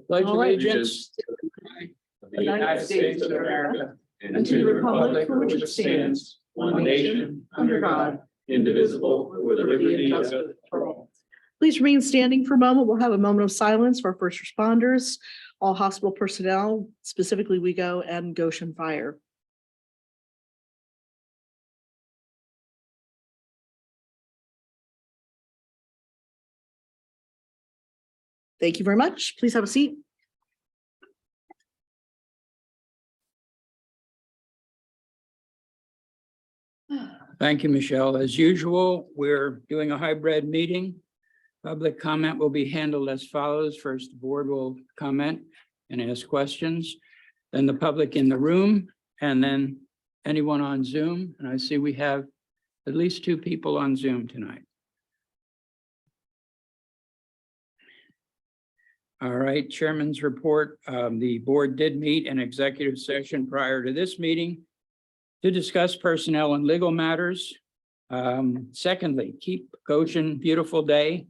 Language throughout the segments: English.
Pledge All right. allegiance to the United States of America and to the republic for which it stands, one nation, under God, indivisible, with liberty and justice for all. Please remain standing for a moment. We'll have a moment of silence for first responders, all hospital personnel, specifically WeGo and Goshen Fire. Thank you very much. Please have a seat. Thank you, Michelle. As usual, we're doing a hybrid meeting. Public comment will be handled as follows. First, the board will comment and ask questions, then the public in the room, and then anyone on Zoom. And I see we have at least 2 people on Zoom tonight. All right, Chairman's report. The board did meet in executive session prior to this meeting to discuss personnel and legal matters. Secondly, Keep Goshen Beautiful Day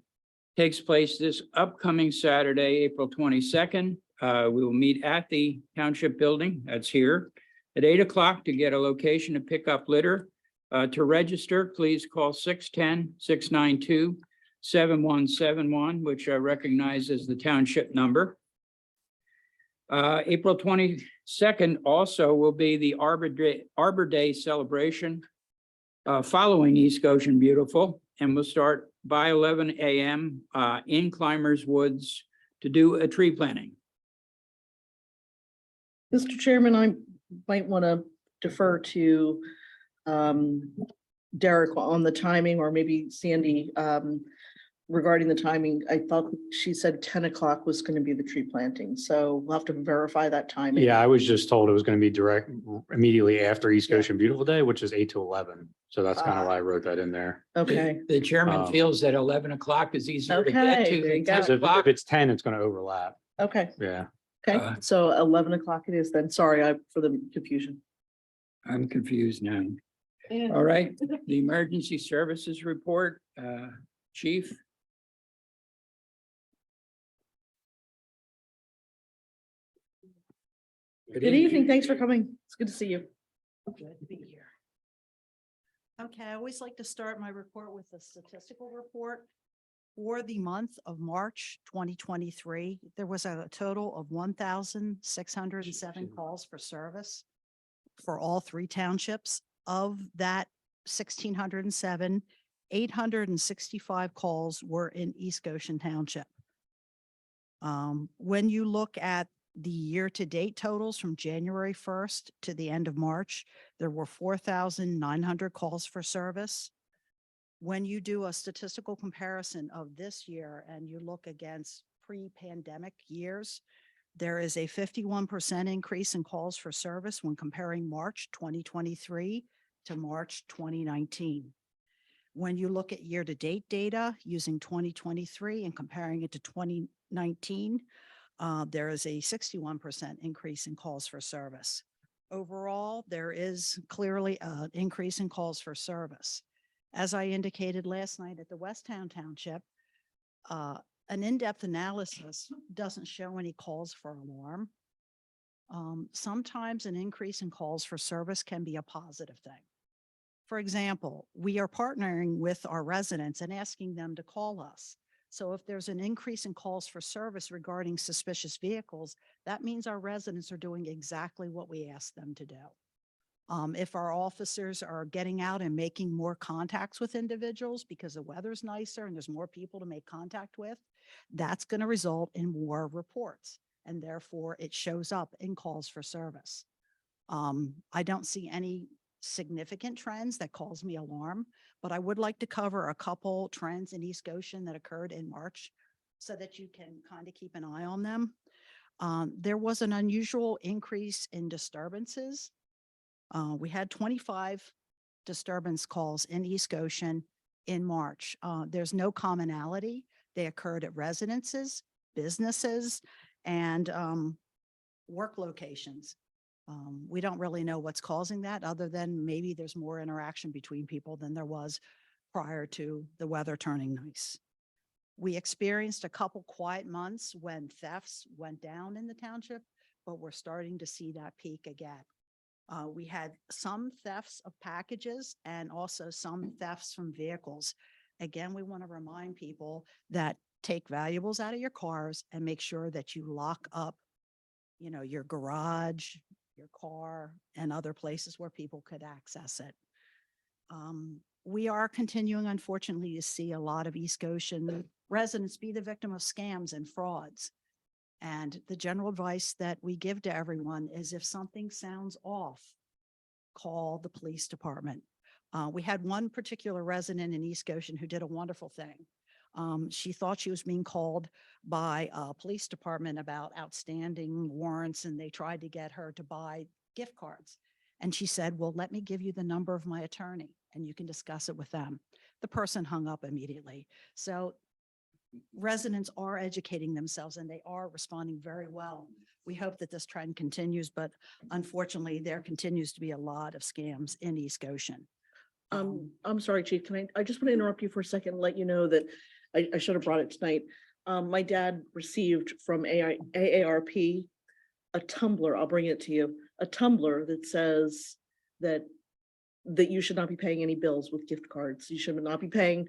takes place this upcoming Saturday, April 22nd. We will meet at the Township Building, that's here, at 8 o'clock to get a location to pick up litter. To register, please call 610-692-7171, which I recognize as the township number. April 22nd also will be the Arbor Day celebration following East Goshen Beautiful, and we'll start by 11 a.m. In Climbers Woods to do a tree planting. Mr. Chairman, I might want to defer to Derek on the timing, or maybe Sandy regarding the timing. I thought she said 10 o'clock was going to be the tree planting, so we'll have to verify that timing. Yeah, I was just told it was going to be direct immediately after East Goshen Beautiful Day, which is 8 to 11. So that's kind of why I wrote that in there. Okay. The chairman feels that 11 o'clock is easier to get Okay, to there you than go. 10 So o'clock. if it's 10, it's going to overlap. Okay. Yeah. Okay. So 11 o'clock it is then. Sorry for the confusion. I'm confused now. All right, the emergency services report, Chief. Good evening. Thanks for coming. It's good to see you. Glad to be here. Okay, I always like to start my report with a statistical report. For the month of March 2023, there was a total of 1,607 calls for service for all 3 townships. Of that 1,607, 865 calls were in East Goshen Township. When you look at the year-to-date totals from January 1st to the end of March, there were 4,900 calls for service. When you do a statistical comparison of this year and you look against pre-pandemic years, there is a 51% increase in calls for service when comparing March 2023 to March 2019. When you look at year-to-date data using 2023 and comparing it to 2019, there is a 61% increase in calls for service. Overall, there is clearly an increase in calls for service. As I indicated last night at the Westtown Township, an in-depth analysis doesn't show any calls for alarm. Sometimes an increase in calls for service can be a positive thing. For example, we are partnering with our residents and asking them to call us. So if there's an increase in calls for service regarding suspicious vehicles, that means our residents are doing exactly what we asked them to do. If our officers are getting out and making more contacts with individuals because the weather's nicer and there's more people to make contact with, that's going to result in more reports. And therefore it shows up in calls for service. I don't see any significant trends that cause me alarm, but I would like to cover a couple trends in East Goshen that occurred in March so that you can kind of keep an eye on them. There was an unusual increase in disturbances. We had 25 disturbance calls in East Goshen in March. There's no commonality. They occurred at residences, businesses, and work locations. We don't really know what's causing that other than maybe there's more interaction between people than there was prior to the weather turning nice. We experienced a couple quiet months when thefts went down in the township, but we're starting to see that peak again. We had some thefts of packages and also some thefts from vehicles. Again, we want to remind people that take valuables out of your cars and make sure that you lock up, your garage, your car, and other places where people could access it. We are continuing, unfortunately, to see a lot of East Goshen residents be the victim of scams and frauds. And the general advice that we give to everyone is if something sounds off, call the police department. We had one particular resident in East Goshen who did a wonderful thing. She thought she was being called by a police department about outstanding warrants, and they tried to get her to buy gift cards. And she said, well, let me give you the number of my attorney and you can discuss it with them. The person hung up immediately. So residents are educating themselves and they are responding very well. We hope that this trend continues, but unfortunately, there continues to be a lot of scams in East Goshen. I'm sorry, Chief, I just want to interrupt you for a second and let you know that I should have brought it tonight. My dad received from AARP a tumbler, I'll bring it to you, a tumbler that says that you should not be paying any bills with gift cards. You should not be paying,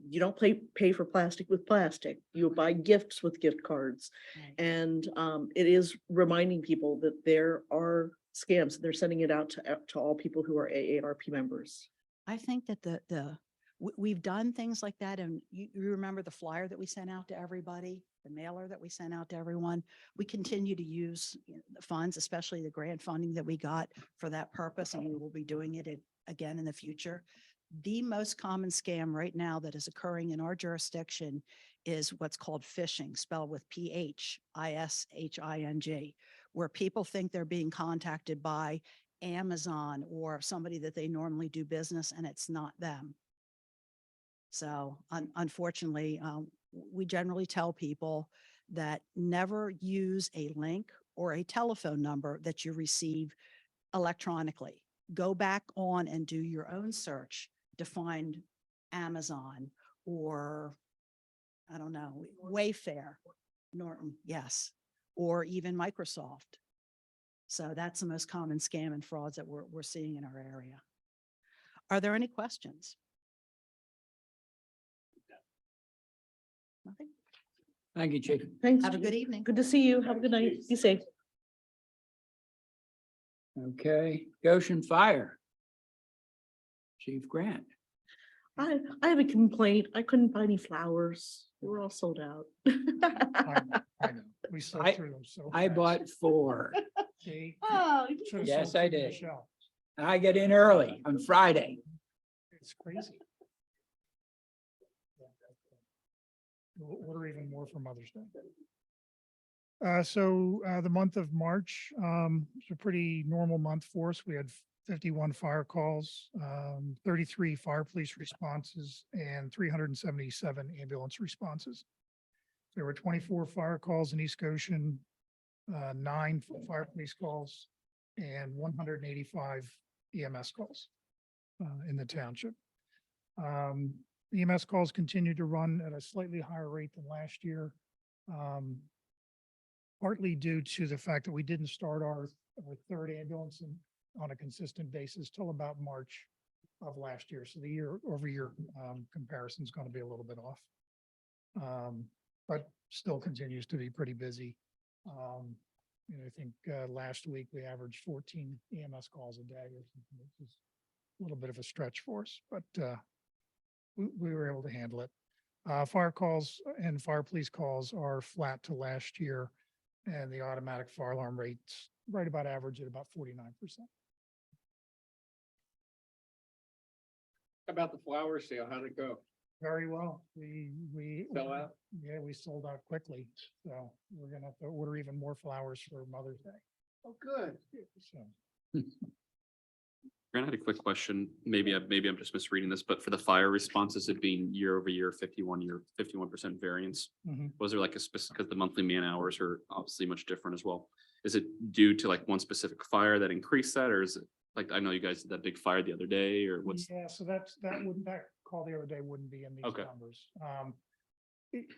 you don't pay for plastic with plastic. You buy gifts with gift cards. Right. And it is reminding people that there are scams. They're sending it out to all people who are AARP members. I think that we've done things like that. And you remember the flyer that we sent out to everybody, the mailer that we sent out to everyone. We continue to use the funds, especially the grant funding that we got for that purpose. And we will be doing it again in the future. The most common scam right now that is occurring in our jurisdiction is what's called phishing, spelled with PHISHING, where people think they're being contacted by Amazon or somebody that they normally do business and it's not them. So unfortunately, we generally tell people that never use a link or a telephone number that you receive electronically. Go back on and do your own search to find Amazon or, I don't know, Wayfair, Norton, yes, or even Microsoft. So that's the most common scam and frauds that we're seeing in our area. Are there any questions? Nothing? Thank you, Chief. Thanks. Have a Chief. good evening. Good to see you. Have a good night. Be safe. Okay, Goshen Fire. Chief Grant. I have a complaint. I couldn't buy any flowers. They were all sold out. I know, we saw I- through them so. I fast. bought 4. They Oh, should've Yes, sold I through did. Michelle. I get in early on Friday. It's crazy. We'll order even more for Mother's Day. The month of March, it's a pretty normal month for us. We had 51 fire calls, 33 fire police responses, and 377 ambulance responses. There were 24 fire calls in East Goshen, 9 fire police calls, and 185 EMS calls in the township. EMS calls continue to run at a slightly higher rate than last year. Partly due to the fact that we didn't start our third ambulance on a consistent basis till about March of last year. So the year-over-year comparison is going to be a little bit off. But still continues to be pretty busy. I think last week we averaged 14 EMS calls a day, or something, which is a little bit of a stretch for us, but we were able to handle it. Fire calls and fire police calls are flat to last year, and the automatic fire alarm rates right about average at about 49%. About the flower sale, how'd it go? Very well. We Sell out? Yeah, we sold out quickly. So we're gonna have to order even more flowers for Mother's Day. Oh, good. So Grant, I had a quick question. Maybe I'm just misreading this, but for the fire responses, it being year over year, 51% variance. mhm. Was there like a specific, because the monthly man hours are obviously much different as well. Is it due to like one specific fire that increased that, or is it like, I know you guys did that big fire the other day, or what's? Yeah, so that call the other day wouldn't be in these Okay. numbers. it-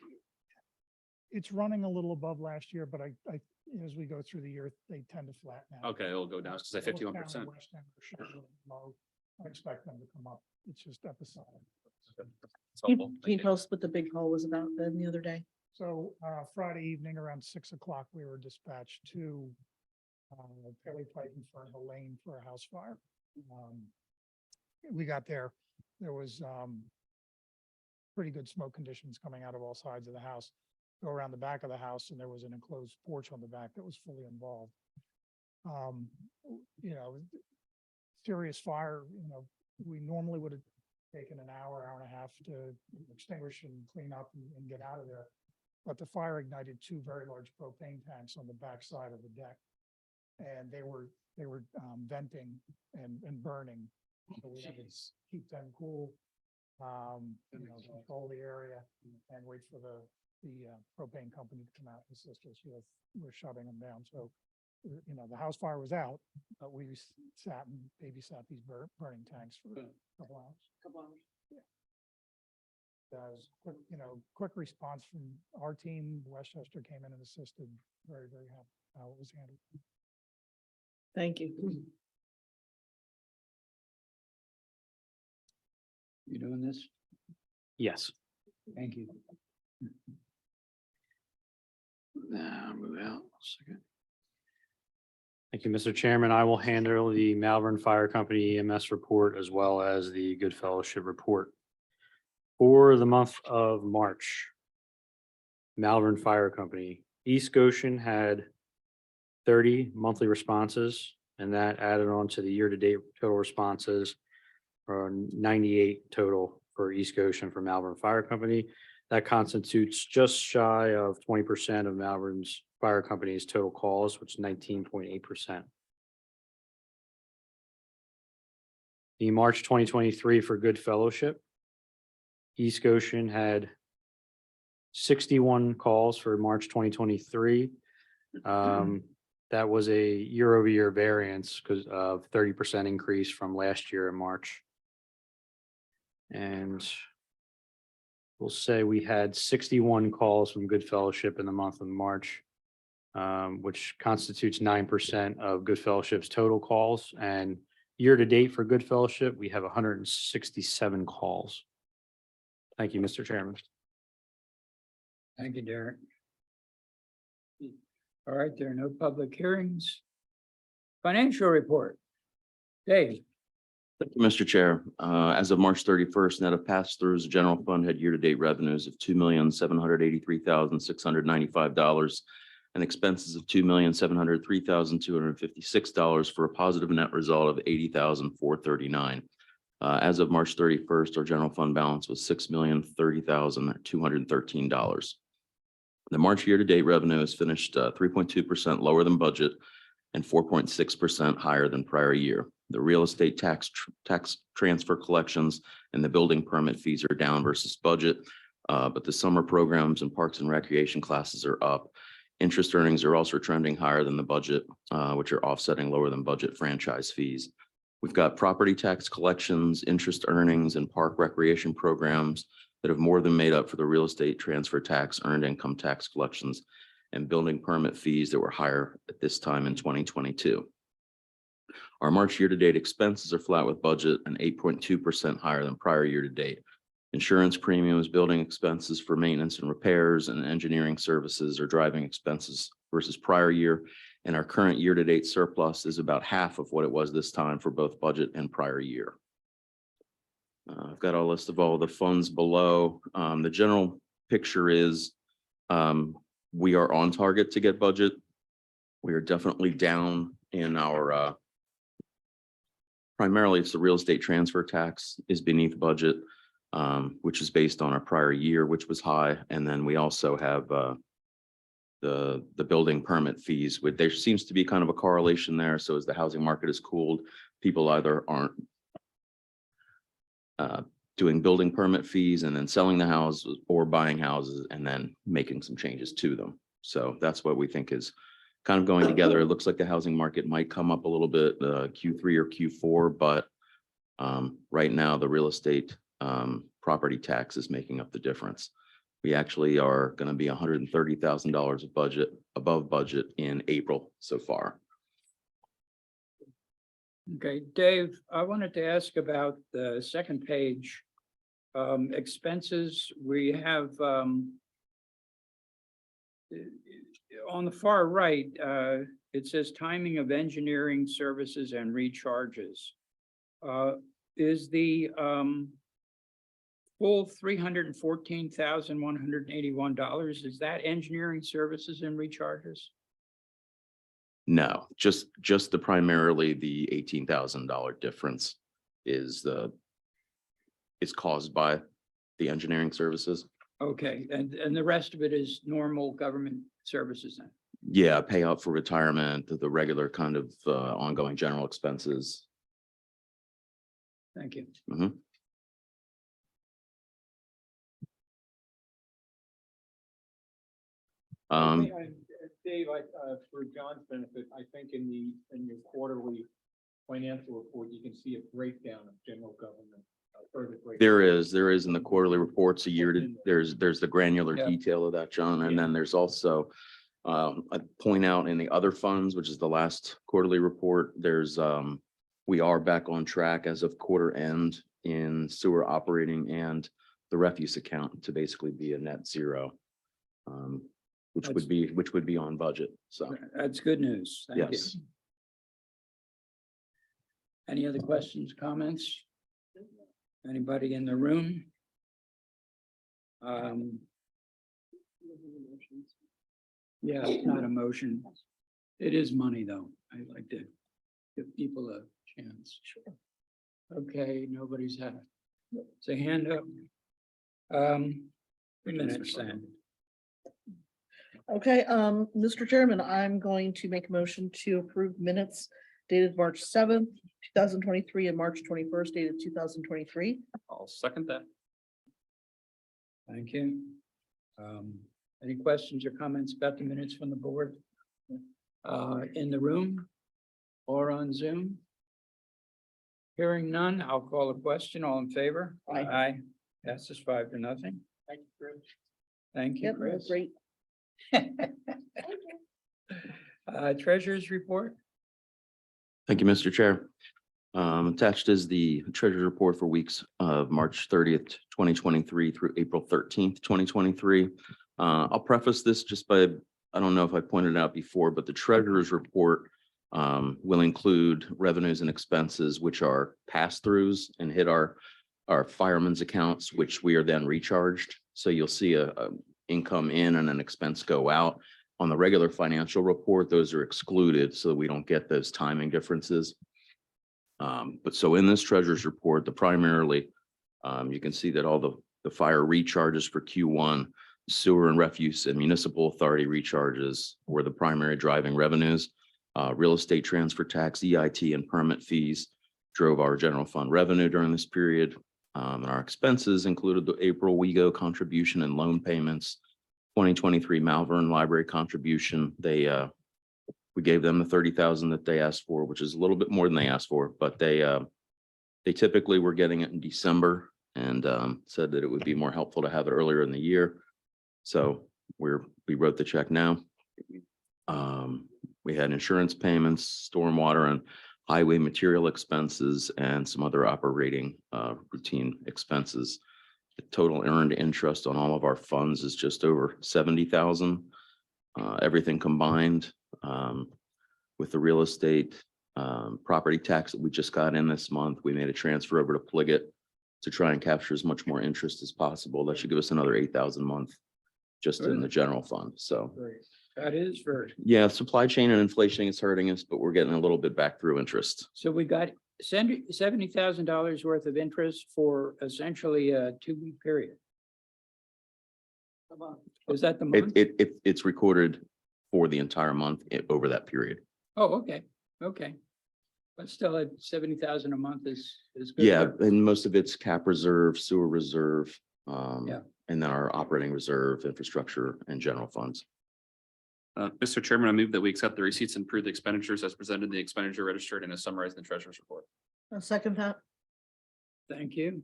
It's running a little above last year, but as we go through the year, they tend to flatten out. Okay, it'll go down to say Middletown and 51%. West End are showing low. I expect them to come up. It's just episodic. Can you tell us what the big call was about then the other day? So Friday evening around 6 o'clock, we were dispatched to Paley Pike and Fernhill Lane for a house fire. We got there. There was pretty good smoke conditions coming out of all sides of the house. Go around the back of the house and there was an enclosed porch on the back that was fully involved. You know, serious fire, you know, we normally would have taken an hour, hour and a half to extinguish and clean up and get out of there. But the fire ignited two very large propane tanks on the back side of the deck. And they were venting and burning. So we had to keep them cool, you know, control the area and wait for the propane company to come out and assist us with shutting them down. So, you know, the house fire was out, but we sat and babysat these burning tanks for a couple hours. That was quick, you know, quick response from our team. Westchester came in and assisted. Very, very happy how it was handled. Thank you. You doing this? Yes. Thank you. Move out a second. Thank you, Mr. Chairman. I will handle the Malvern Fire Company EMS report as well as the Good Fellowship report. For the month of March, Malvern Fire Company, East Goshen had 30 monthly responses, and that added on to the year-to-date total responses for 98 total for East Goshen for Malvern Fire Company. That constitutes just shy of 20% of Malvern's Fire Company's total calls, which is 19.8%. The March 2023 for Good Fellowship, East Goshen had 61 calls for March 2023. That was a year-over-year variance because of 30% increase from last year in March. And we'll say we had 61 calls from Good Fellowship in the month of March, which constitutes 9% of Good Fellowship's total calls. And year-to-date for Good Fellowship, we have 167 calls. Thank you, Mr. Chairman. Thank you, Derek. All right, there are no public hearings. Financial report. Dave. Thank you, Mr. Chair. As of March 31st, net of pass-throughs, the general fund had year-to-date revenues of $2,783,695 and expenses of $2,703,256 for a positive net result of $80,439. As of March 31st, our general fund balance was $6,030,213. The March year-to-date revenue is finished 3.2% lower than budget and 4.6% higher than prior year. The real estate tax transfer collections and the building permit fees are down versus budget, but the summer programs and parks and recreation classes are up. Interest earnings are also trending higher than the budget, which are offsetting lower than budget franchise fees. We've got property tax collections, interest earnings, and park recreation programs that have more than made up for the real estate transfer tax, earned income tax collections, and building permit fees that were higher at this time in 2022. Our March year-to-date expenses are flat with budget and 8.2% higher than prior year-to-date. Insurance premiums, building expenses for maintenance and repairs, and engineering services are driving expenses versus prior year. And our current year-to-date surplus is about half of what it was this time for both budget and prior year. I've got a list of all the funds below. The general picture is we are on target to get budget. We are definitely down in our primarily it's the real estate transfer tax is beneath budget, which is based on our prior year, which was high. And then we also have the building permit fees. There seems to be kind of a correlation there. So as the housing market is cooled, people either aren't doing building permit fees and then selling the houses, or buying houses and then making some changes to them. So that's what we think is kind of going together. It looks like the housing market might come up a little bit Q3 or Q4, but right now the real estate property tax is making up the difference. We actually are going to be $130,000 of budget above budget in April so far. Okay, Dave, I wanted to ask about the second page. Expenses, we have, on the far right, it says timing of engineering services and recharges. Is the, full $314,181, is that engineering services and recharges? No, just the primarily the $18,000 difference is caused by the engineering services. Okay, and the rest of it is normal government services then? Yeah, payout for retirement, the regular kind of ongoing general expenses. Thank you. Mhm. Dave, for John's benefit, I think in your quarterly financial report, you can see a breakdown of general government. Further breakdown. There is in the quarterly reports there's the granular Yeah. detail of that, John, and then there's also I point out in the other funds, which is the last quarterly report, we are back on track as of quarter end in sewer operating and the refuse account to basically be a net zero. Which would be on budget, so, That's good news. Thank you. yes. Any other questions, comments? Anybody in the room? Yeah, it's not a motion. It is money, though. I like to give people a chance. Sure. Okay, nobody's had a hand up. 3 minutes then. Okay, Mr. Chairman, I'm going to make a motion to approve minutes dated March 7th, 2023 and March 21st dated 2023. I'll second that. Thank you. Any questions or comments about the minutes from the board? In the room or on Zoom? Hearing none, I'll call a question. All in favor? Aye. Aye. Passes 5-0. Thank you, Chris. Thank you, Yep, Chris. great. Treasurer's report? Thank you, Mr. Chair. Attached is the treasurer's report for weeks of March 30th, 2023 through April 13th, 2023. I'll preface this just by, I don't know if I pointed it out before, but the treasurer's report will include revenues and expenses, which are pass-throughs and hit our firemen's accounts, which we are then recharged. So you'll see a income in and an expense go out. On the regular financial report, those are excluded so that we don't get those timing differences. But so in this treasurer's report, primarily, you can see that all the fire recharges for Q1, sewer and refuse and municipal authority recharges were the primary driving revenues. Real estate transfer tax, EIT and permit fees drove our general fund revenue during this period. And our expenses included the April WEGO contribution and loan payments, 2023 Malvern Library contribution. We gave them the 30,000 that they asked for, which is a little bit more than they asked for, but they typically were getting it in December and said that it would be more helpful to have it earlier in the year. So we wrote the check now. We had insurance payments, stormwater and highway material expenses, and some other operating routine expenses. The total earned interest on all of our funds is just over 70,000. Everything combined with the real estate property tax that we just got in this month, we made a transfer over to Pliget to try and capture as much more interest as possible. That should give us another 8,000 a month just in the general fund. So That is very, yeah, supply chain and inflation is hurting us, but we're getting a little bit back through interest. so we got $70,000 worth of interest for essentially a 2-week period. Was that the month? It's recorded for the entire month over that period. Oh, okay, okay. But still at 70,000 a month is good. Yeah, work. and most of it's cap reserve, sewer reserve, Yeah. and then our operating reserve, infrastructure and general funds. Mr. Chairman, I move that we accept the receipts and approve the expenditures as presented in the expenditure registered and as summarized in the treasurer's report. I'll second that. Thank you.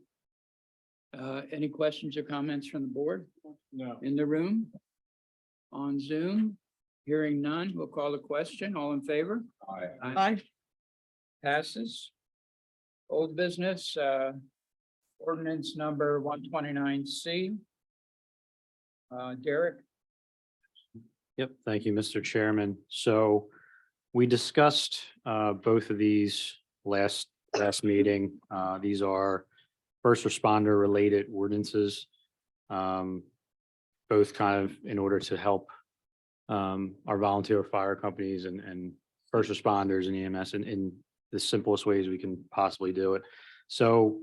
Any questions or comments from the board? No. in the room? On Zoom? Hearing none, we'll call the question. All in favor? Aye. Passes. Old business, ordinance number 129C. Derek? Yep, thank you, Mr. Chairman. So we discussed both of these last meeting. These are first responder related ordinances. Both kind of in order to help our volunteer fire companies and first responders and EMS in the simplest ways we can possibly do it. So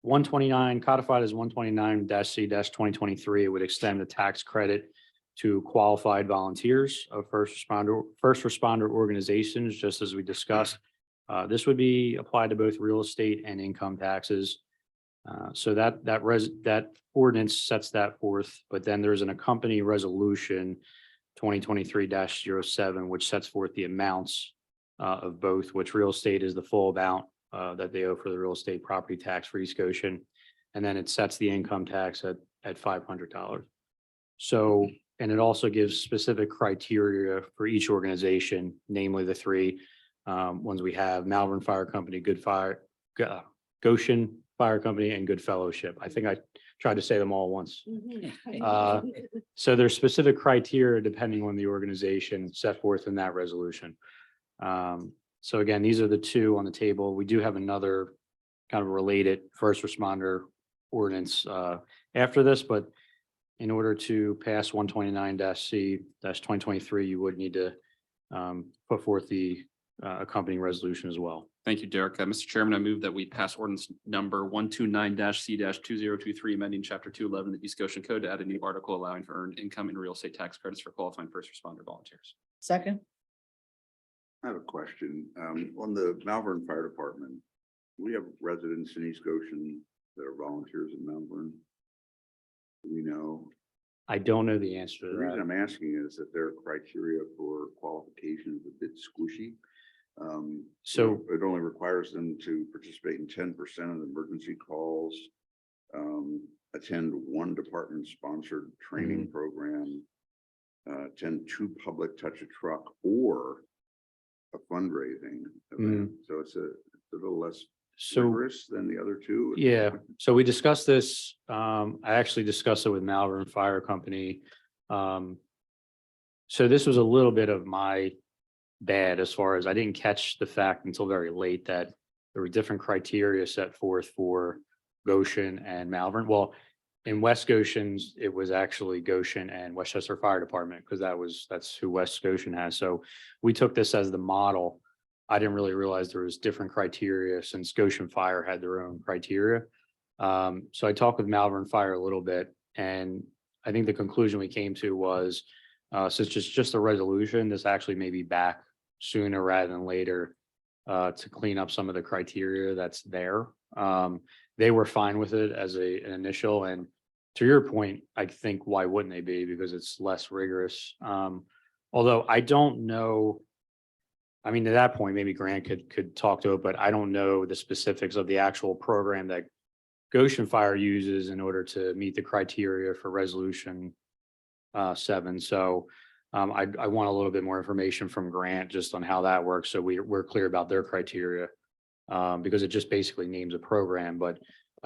129 codified as 129-C-2023, it would extend the tax credit to qualified volunteers of first responder organizations, just as we discussed. This would be applied to both real estate and income taxes. So that ordinance sets that forth, but then there's an accompanying resolution 2023-07, which sets forth the amounts of both, which real estate is the full amount that they owe for the real estate property tax for East Goshen. And then it sets the income tax at $500. So, and it also gives specific criteria for each organization, namely the three ones we have: Malvern Fire Company, Goshen Fire Company, and Good Fellowship. I think I tried to say them all once. So there's specific criteria depending on the organization set forth in that resolution. So again, these are the two on the table. We do have another kind of related first responder ordinance after this, but in order to pass 129-C-2023, you would need to put forth the accompanying resolution as well. Thank you, Derek. Mr. Chairman, I move that we pass ordinance number 129-C-2023, amending chapter 211 of the East Goshen Code to add a new article allowing for earned income and real estate tax credits for qualifying first responder volunteers. Second. I have a question. On the Malvern Fire Department, we have residents in East Goshen that are volunteers in Malvern. Do we know? I don't know the answer to The reason that. I'm asking is that their criteria for qualification is a bit squishy. So it only requires them to participate in 10% of the emergency calls, attend one department-sponsored training Mm-hmm. program, attend 2 public touch a truck or a fundraising event. So it's a little less so rigorous than the other two. yeah, so we discussed this. I actually discussed it with Malvern Fire Company. So this was a little bit of my bad as far as I didn't catch the fact until very late that there were different criteria set forth for Goshen and Malvern. Well, in West Goshen's, it was actually Goshen and Westchester Fire Department because that's who West Goshen has. So we took this as the model. I didn't really realize there was different criteria since Goshen Fire had their own criteria. So I talked with Malvern Fire a little bit, and I think the conclusion we came to was, since it's just a resolution, this actually may be back sooner rather than later to clean up some of the criteria that's there. They were fine with it as an initial, and to your point, I think why wouldn't they be? Because it's less rigorous. Although I don't know. I mean, to that point, maybe Grant could talk to it, but I don't know the specifics of the actual program that Goshen Fire uses in order to meet the criteria for resolution 7. So I want a little bit more information from Grant just on how that works. So we're clear about their criteria because it just basically names a program. But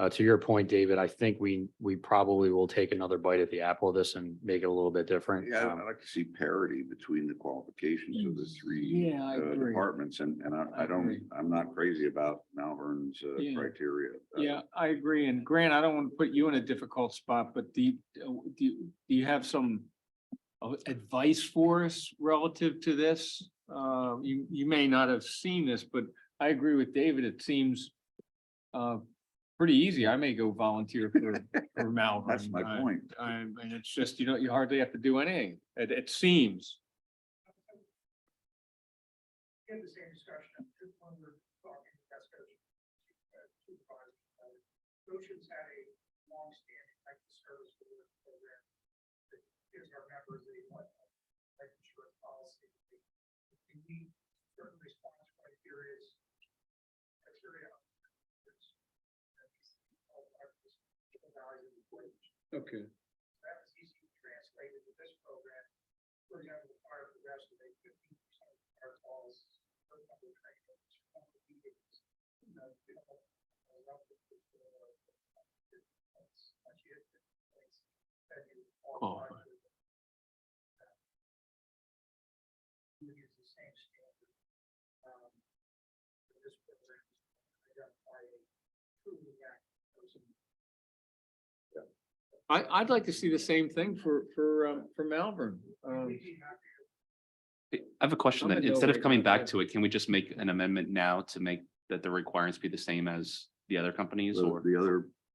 to your point, David, I think we probably will take another bite at the apple of this and make it a little bit different. Yeah, I'd like to see parity between the qualifications of the 3 Yeah, I agree. departments, and I'm not crazy about Malvern's Yeah. criteria. Yeah, I agree. And Grant, I don't want to put you in a difficult spot, but do you have some advice for us relative to this? You may not have seen this, but I agree with David. It seems pretty easy. I may go volunteer for Malvern. That's my point. And it's just, you hardly have to do anything. It seems. We had the same discussion when we were talking to West Goshen. Goshen's had a long-standing type of service program that gives our members a life insurance policy. We meet certain response criteria. Okay. That was easy this program, for example, fire progress to make 15% of our calls. Oh. Use the same standard. For this program, identify a truly active person. I'd like to see the same thing for Malvern. I have a question I'm that in no instead of way coming about back that. to it, can we just make an amendment now to make that the requirements be the same as the other companies or? The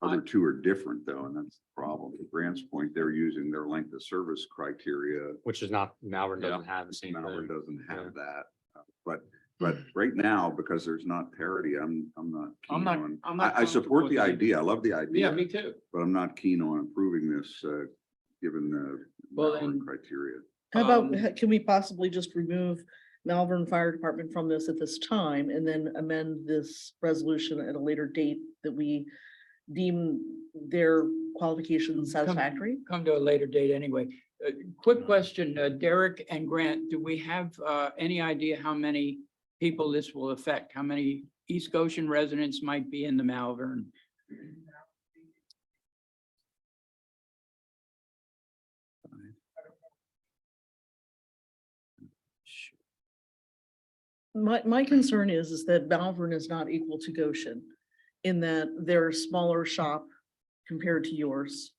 other two are different though, and that's the problem. To Grant's point, they're using their length of service criteria. Which is not, Malvern Yeah. doesn't have the same Malvern thing. doesn't Yeah. have that. But right now, because there's not parity, I'm not. I'm keen not- on- I'm not I support comfortable the with it. idea. I love the Yeah, idea, me too. but I'm not keen on approving this, given the Well, Malvern then- criteria. How about, Um, can we possibly just remove Malvern Fire Department from this at this time and then amend this resolution at a later date that we deem their qualifications satisfactory? Come to a later date anyway. Quick question, Derek and Grant, do we have any idea how many people this will affect? How many East Goshen residents might be in the Malvern? My concern is that Malvern is not equal to Goshen in that they're a smaller shop compared to yours.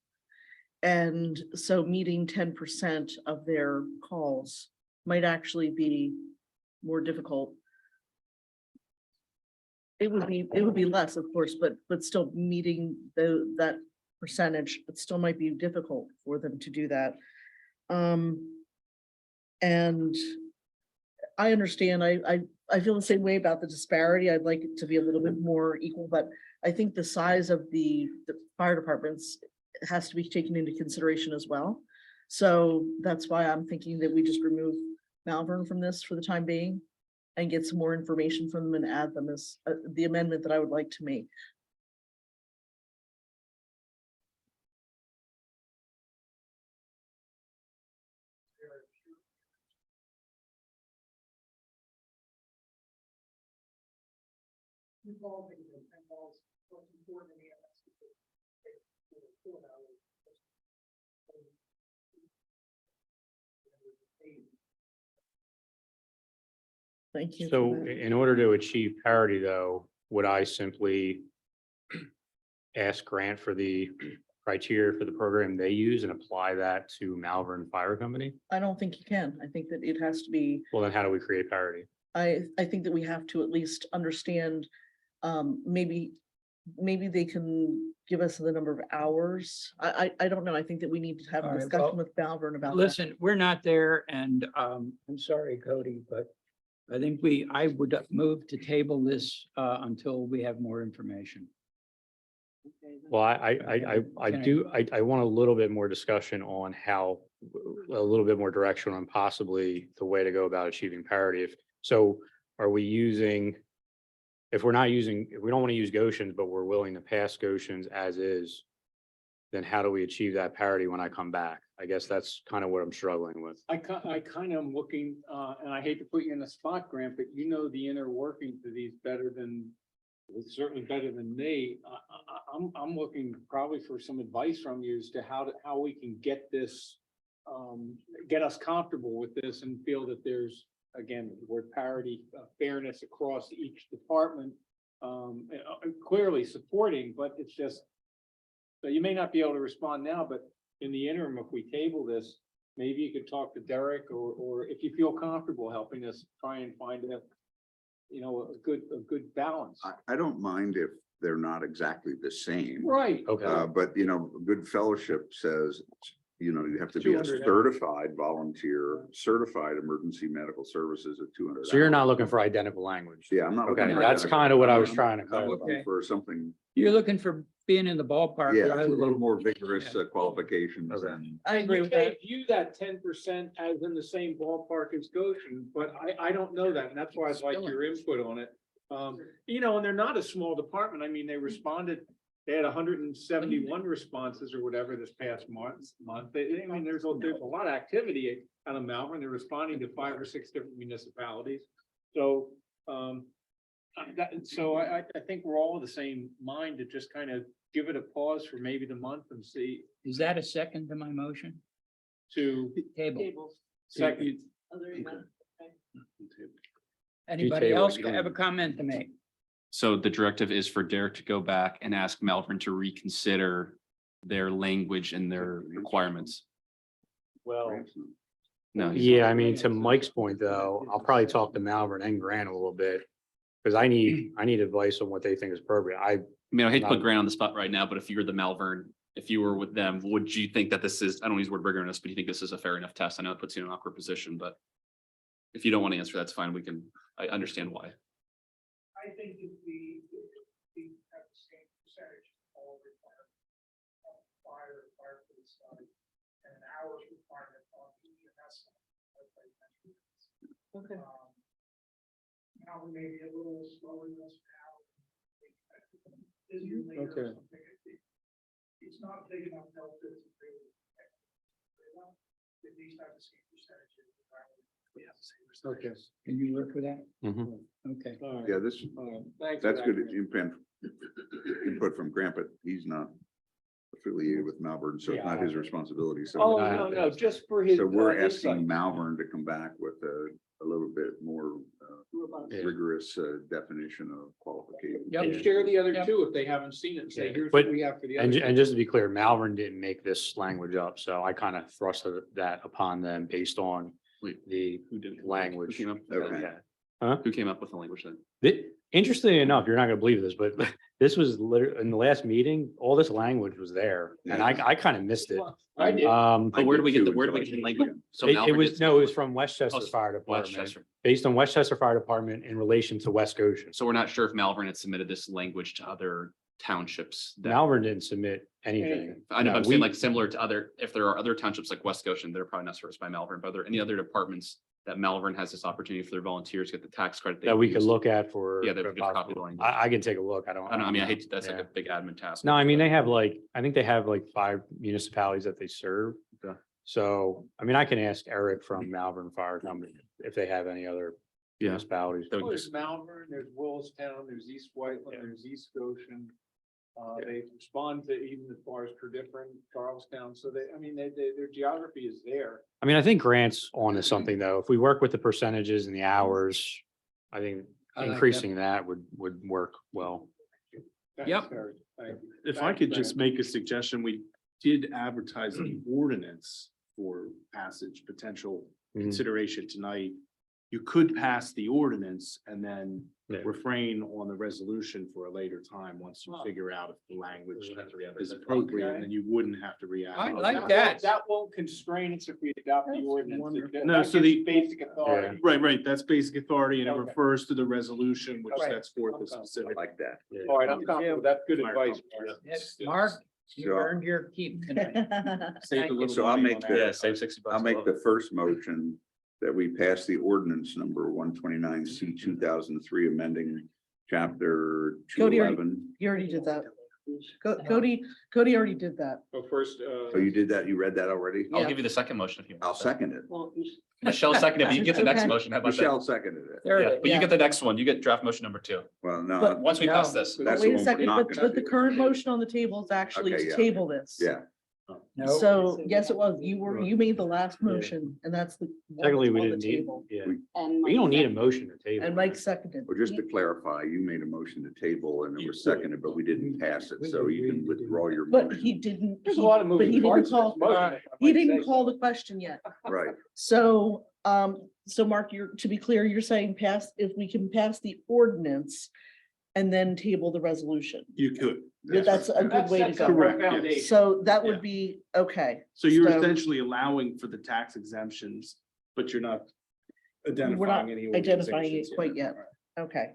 And so meeting 10% of their calls might actually be more difficult. It would be less, of course, but still meeting that percentage, it still might be difficult for them to do that. And I understand, I feel the same way about the disparity. I'd like it to be a little bit more equal, but I think the size of the fire departments has to be taken into consideration as well. So that's why I'm thinking that we just remove Malvern from this for the time being and get some more information from them and add them as the amendment that I would like to make. Thank you. for So that. in order to achieve parity though, would I simply ask Grant for the criteria for the program they use and apply that to Malvern Fire Company? I don't think you can. I think that it has to be, Well, then how do we create parity? I think that we have to at least understand, maybe they can give us the number of hours. I don't know. I think that we need to have All a right, discussion well, with Malvern about that. Listen, we're not there and I'm sorry, Cody, but I think I would move to table this until we have more information. Well, I want a little bit more discussion on how, a little bit more direction on possibly the way to go about achieving parity. So are we using, if we don't want to use Goshen's, but we're willing to pass Goshen's as is, then how do we achieve that parity when I come back? I guess that's kind of what I'm struggling with. I kind of am looking, and I hate to put you in a spot, Grant, but you know the inner workings of these better than, certainly better than me. I'm looking probably for some advice from you as to how we can get this, get us comfortable with this and feel that there's, again, the word parity, fairness across each department, clearly supporting, but it's just, so you may not be able to respond now, but in the interim, if we table this, maybe you could talk to Derek or if you feel comfortable helping us try and find a good balance. I don't mind if they're not exactly the same. Right. Okay. But good fellowship says, you have to be a 200 hours. certified volunteer, certified emergency medical services at 200. So you're not hours. looking for identical language? Yeah, I'm not. looking Okay, for that's identical. kind of what I was I'm- trying to I'm clarify. looking for something, You're looking for being in the ballpark. yeah, a rather little than- more vigorous qualifications Okay. and. I agree You with may that. view that 10% as in the same ballpark as Goshen, but I don't know that, and that's why I'd like your input on it. And they're not a small department. I mean, they responded They had 171 responses or whatever this past month. I mean, there's a lot of activity out of Malvern. They're responding to 5 or 6 different municipalities. So, I think we're all of the same mind to just kind of give it a pause for maybe the month and see Is that a second to my motion? to Table. second. Anybody table, else you don't have a need- comment to make? So the directive is for Derek to go back and ask Malvern to reconsider their language and their requirements. Well, No, he's- Yeah, I mean, to Mike's point, though, I'll probably talk to Malvern and Grant a little bit. Because I need advice on what they think is appropriate. I mean, I hate to put Not- Grant on the spot right now, but if you're the Malvern, if you were with them, would you think that this is, I don't use the word rigorous, but do you think this is a fair enough test? I know it puts you in an awkward position, but if you don't want to answer, that's fine. I understand why. I think if we have the same percentage of all required fire police study and an hour's requirement on each EMS. Okay. Now we may be a little slower than us now. This year later or Okay. something. It's not big enough delta to really. At least have the same percentages. We have the same okay. percentages. Can you work with that? Mhm. Okay. All right. Yeah, this, Thanks. for that's that, good Grant. input from Grant, but he's not affiliated with Malvern, so it's not his responsibility. So Oh, I- no, just for his. so we're insight. asking Malvern to come back with a little bit more Yeah. rigorous definition of qualification. Yep. And share the other Yep. two if they haven't seen it and say, Yeah. here's But- what we have for the And, other. and just to be clear, Malvern didn't make this language up, so I kind of thrusted that upon them based on Wait, the who did? language. Who came up? that we Okay. had. Who came up with the language then? Interestingly enough, you're not gonna believe this, but this was literally in the last meeting, all this language was there, and I kind of missed it. I did. But where do we get the, too, where do we until get the I see it language? again. So It Malvern was, gets- no, it was from Westchester Oh, Fire Department, Westchester. based on Westchester Fire Department in relation to West Goshen. So we're not sure if Malvern had submitted this language to other townships. that- Malvern didn't submit anything. Anything. I know, No, I'm saying we- like similar to other, if there are other townships like West Goshen, they're probably not serviced by Malvern, but are there any other departments that Malvern has this opportunity for their volunteers to get the tax credit? they That we could use? look at for. Yeah, that for we could copy possible- the language. I can take a look. I don't. I don't know, I mean, I know. hate, that's like Yeah. a big admin task. No, I mean, they have like, I think they have like 5 municipalities that they serve. Okay. So, I mean, I can ask Eric from Malvern Fire Company if they have any other Yeah. municipalities. That would Well, just- There's Malvern, there's Willistown, there's East Whiteland, Yeah. there's East Goshen. Yeah. They respond to even as far as Different, Charlestown, so their geography is there. I mean, I think grants on to something though. If we work with the percentages and the hours, I think I like that. increasing that would work well. Thanks, Yep. Terry. Thank you. If I could just make a suggestion, we did advertise an ordinance for passage, potential Mhm. consideration tonight. You could pass the ordinance and then Yeah. refrain on the resolution for a later time, once you Oh. figure out if the language re-advertise is it. appropriate, Okay. and you wouldn't have to react. I like won't- that. That won't constrain us if we adopt the That's ordinance. wonderful. No, That so gives the- basic authority. Right, that's basic authority, and it Okay. refers to the resolution, which Okay. sets forth the Okay. I specific. like that. All right, I'm comfortable. That's good Fire advice. company, Mark. Yes, Mark, you So- earned your keep tonight. Save a little So I'll money make on the- Yeah, that. save 60 bucks. I'll a make month. the first motion that we pass the ordinance number 129C 2003, amending chapter Cody already- 211. You already did that. Cody already did that. So first, Oh, you did that? You read that already? I'll Yeah. give you the second motion if you want. I'll second it. Michelle seconded, but you get the next Okay. motion. How about that? Michelle seconded it. There Yeah, it but you Yeah. get the next one. You get draft motion number 2. Well, no, But- Once we No. pass this. That's Wait the a one we're second, not but gonna the do. current motion on the table is actually Okay, to yeah. table this. yeah. No, So, yes, it was. You made the last motion and that's the. one Technically, we on the didn't need, table. yeah. We- You don't need a motion to table. And Mike seconded. Well, just to clarify, you made a motion to table and it was seconded, but we didn't pass it, so you can withdraw your But motion. he didn't, there's a lot of but moving he parts. didn't in this call, motion, if I he might didn't say call so. the question yet. Right. So, so Mark, to be clear, you're saying if we can pass the ordinance and then table the resolution. You could. Yeah, that's a good way to That's up our go. Correct, yes. foundation. So that Yeah. would be, okay. So you're So- essentially allowing for the tax exemptions, but you're not identifying any. Identifying it organizations quite yet. Okay.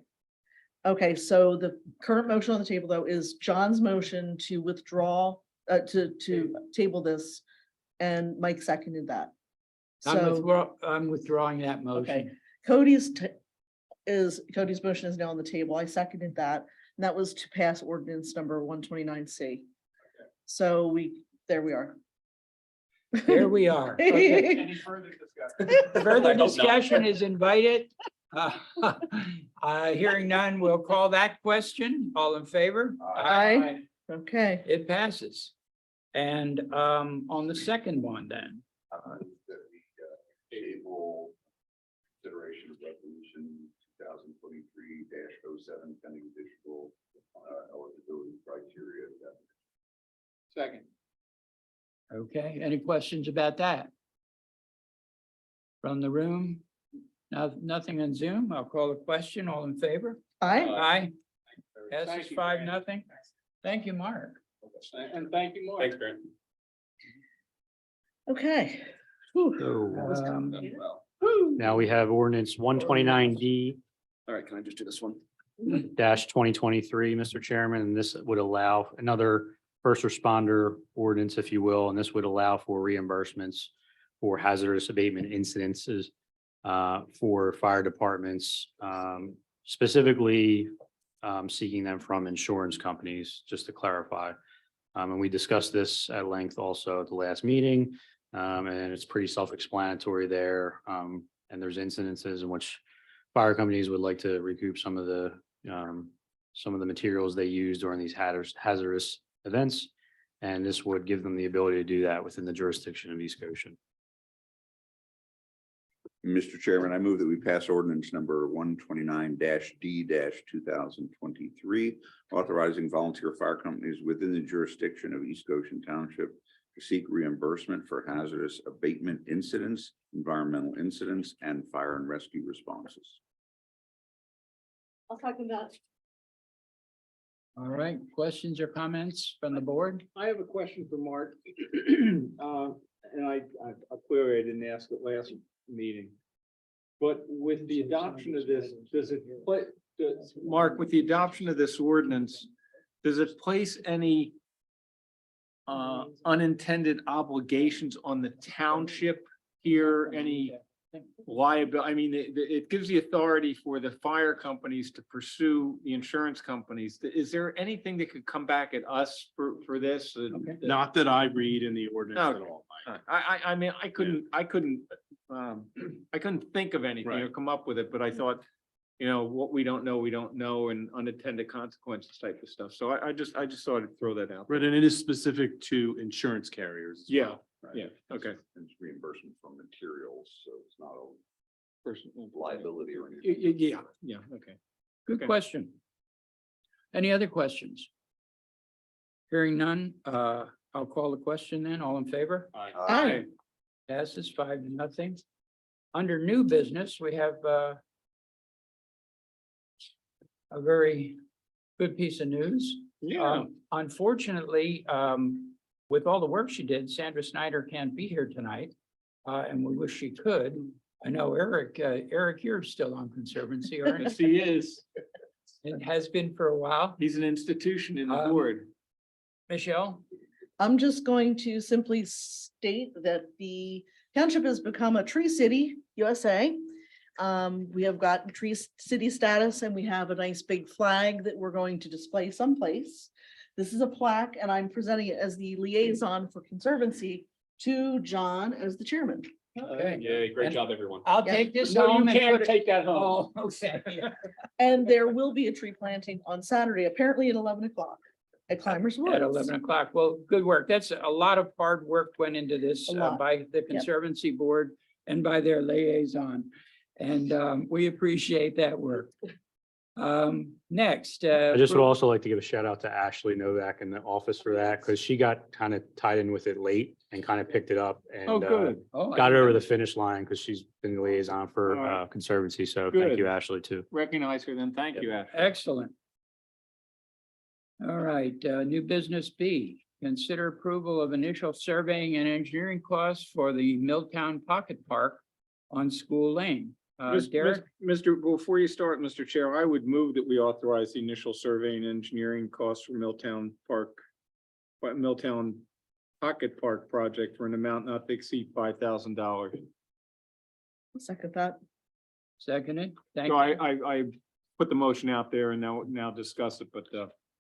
Okay, so the current motion on the table though is John's motion to withdraw, to table this. And Mike seconded that. So I'm withdrawing that Okay. motion. Cody's motion is now on the table. I seconded that. That was to pass ordinance number 129C. So there we are. There we are. Okay. Any further discussion? Further discussion is invited. Hearing none, we'll call that question. All in favor? Aye. Okay, It passes. And on the second one then, That we table consideration of resolution 2023-07 pending additional eligibility criteria. Second. okay, any questions about that? From the room? Nothing on Zoom. I'll call the question. All in favor? aye. Aye. Thank Passes you, 5-0. Grant. Thank you, Mark. And thank you, Mark. Thanks, Grant. Okay. Whew. So Um, now we have ordinance 129D All right, can I just do this one? dash 2023, Mr. Chairman, and this would allow another first responder ordinance, if you will, and this would allow for reimbursements for hazardous abatement incidences for fire departments, specifically seeking them from insurance companies, just to clarify. And we discussed this at length also at the last meeting, and it's pretty self-explanatory there. And there's incidences in which fire companies would like to recoup some of the materials they use during these hazardous events. And this would give them the ability to do that within the jurisdiction of East Goshen. Mr. Chairman, I move that we pass ordinance number 129-D-2023, authorizing volunteer fire companies within the jurisdiction of East Goshen Township to seek reimbursement for hazardous abatement incidents, environmental incidents, and fire and rescue responses. I'll talk about. All right, questions or comments from the board? I have a question for Mark. And I clearly I didn't ask it last meeting. But with the adoption of this, Mark, with the adoption of this ordinance, does it place any unintended obligations on the township here? Any liability? I mean, it gives the authority for the fire companies to pursue the insurance companies. Is there anything that could come back at us for this? Okay. Not that I read in the ordinance at all. I mean, I couldn't think of anything or Right. come up with it, but I thought, what we don't know, and unintended consequences type of stuff. So I just thought I'd throw that out. Right, and it is specific to insurance carriers. as Yeah, well, right? yeah, okay. And it's reimbursement from materials, so it's not a Person- liability or anything. Yeah, okay. Good Okay. question. Any other questions? Hearing none, I'll call the question then. All in favor? Aye. Passes 5-0. Under new business, we have a very good piece of news. Yeah, Unfortunately, with all the work she did, Sandra Snyder can't be here tonight. And we wish she could. I know Eric, you're still on Conservancy, aren't yes, you? he is. It has been for a while. He's an institution in the Um, board. Michelle? I'm just going to simply state that the township has become a tree city, USA. We have got tree city status and we have a nice big flag that we're going to display someplace. This is a plaque and I'm presenting it as the liaison for Conservancy to John as the chairman. Okay. Yeah, great job, everyone. I'll Yeah. take this No, you home and can't put it. take that home. Oh, okay. And there will be a tree planting on Saturday, apparently at 11 o'clock at Climbers Woods. At 11 o'clock. Well, good work. That's a lot of hard work went into this A lot. by the Conservancy Board and by their liaison. And we appreciate that work. Next. I just would also like to give a shout out to Ashley Novak in the office for that, because she got kind of tied in with it late and kind of picked it up and Oh, good. got it over the finish line because she's been the liaison for All right. Conservancy. So Good. thank you, Ashley, too. Recognize her then. Thank you, Ash. Excellent. All right, new business B, consider approval of initial surveying and engineering costs for the Milltown Pocket Park on School Lane. Derek? Mr., before you start, Mr. Chair, I would move that we authorize the initial survey and engineering costs for Milltown Pocket Park project for an amount not to exceed $5,000. Second that. Seconded. Thank So you. I put the motion out there and now discuss it, but,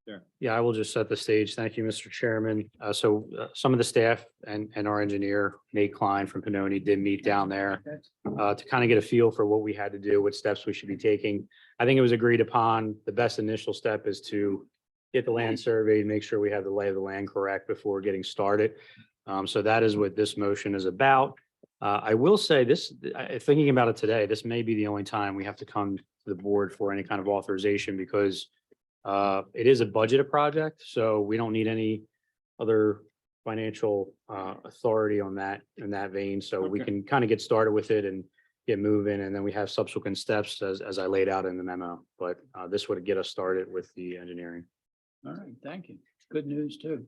there. Yeah, I will just set the stage. Thank you, Mr. Chairman. Some of the staff and our engineer, Nate Klein from Pinoni, did meet down there to kind of get a feel for what we had to do, what steps we should be taking. I think it was agreed upon, the best initial step is to get the land surveyed, make sure we have the lay of the land correct before getting started. So that is what this motion is about. I will say this, thinking about it today, this may be the only time we have to come to the board for any kind of authorization because it is a budgeted project, so we don't need any other financial authority on that, in that vein. So we Okay. can kind of get started with it and get moving, and then we have subsequent steps as I laid out in the memo. But this would get us started with the engineering. All right, thank you. Good news too.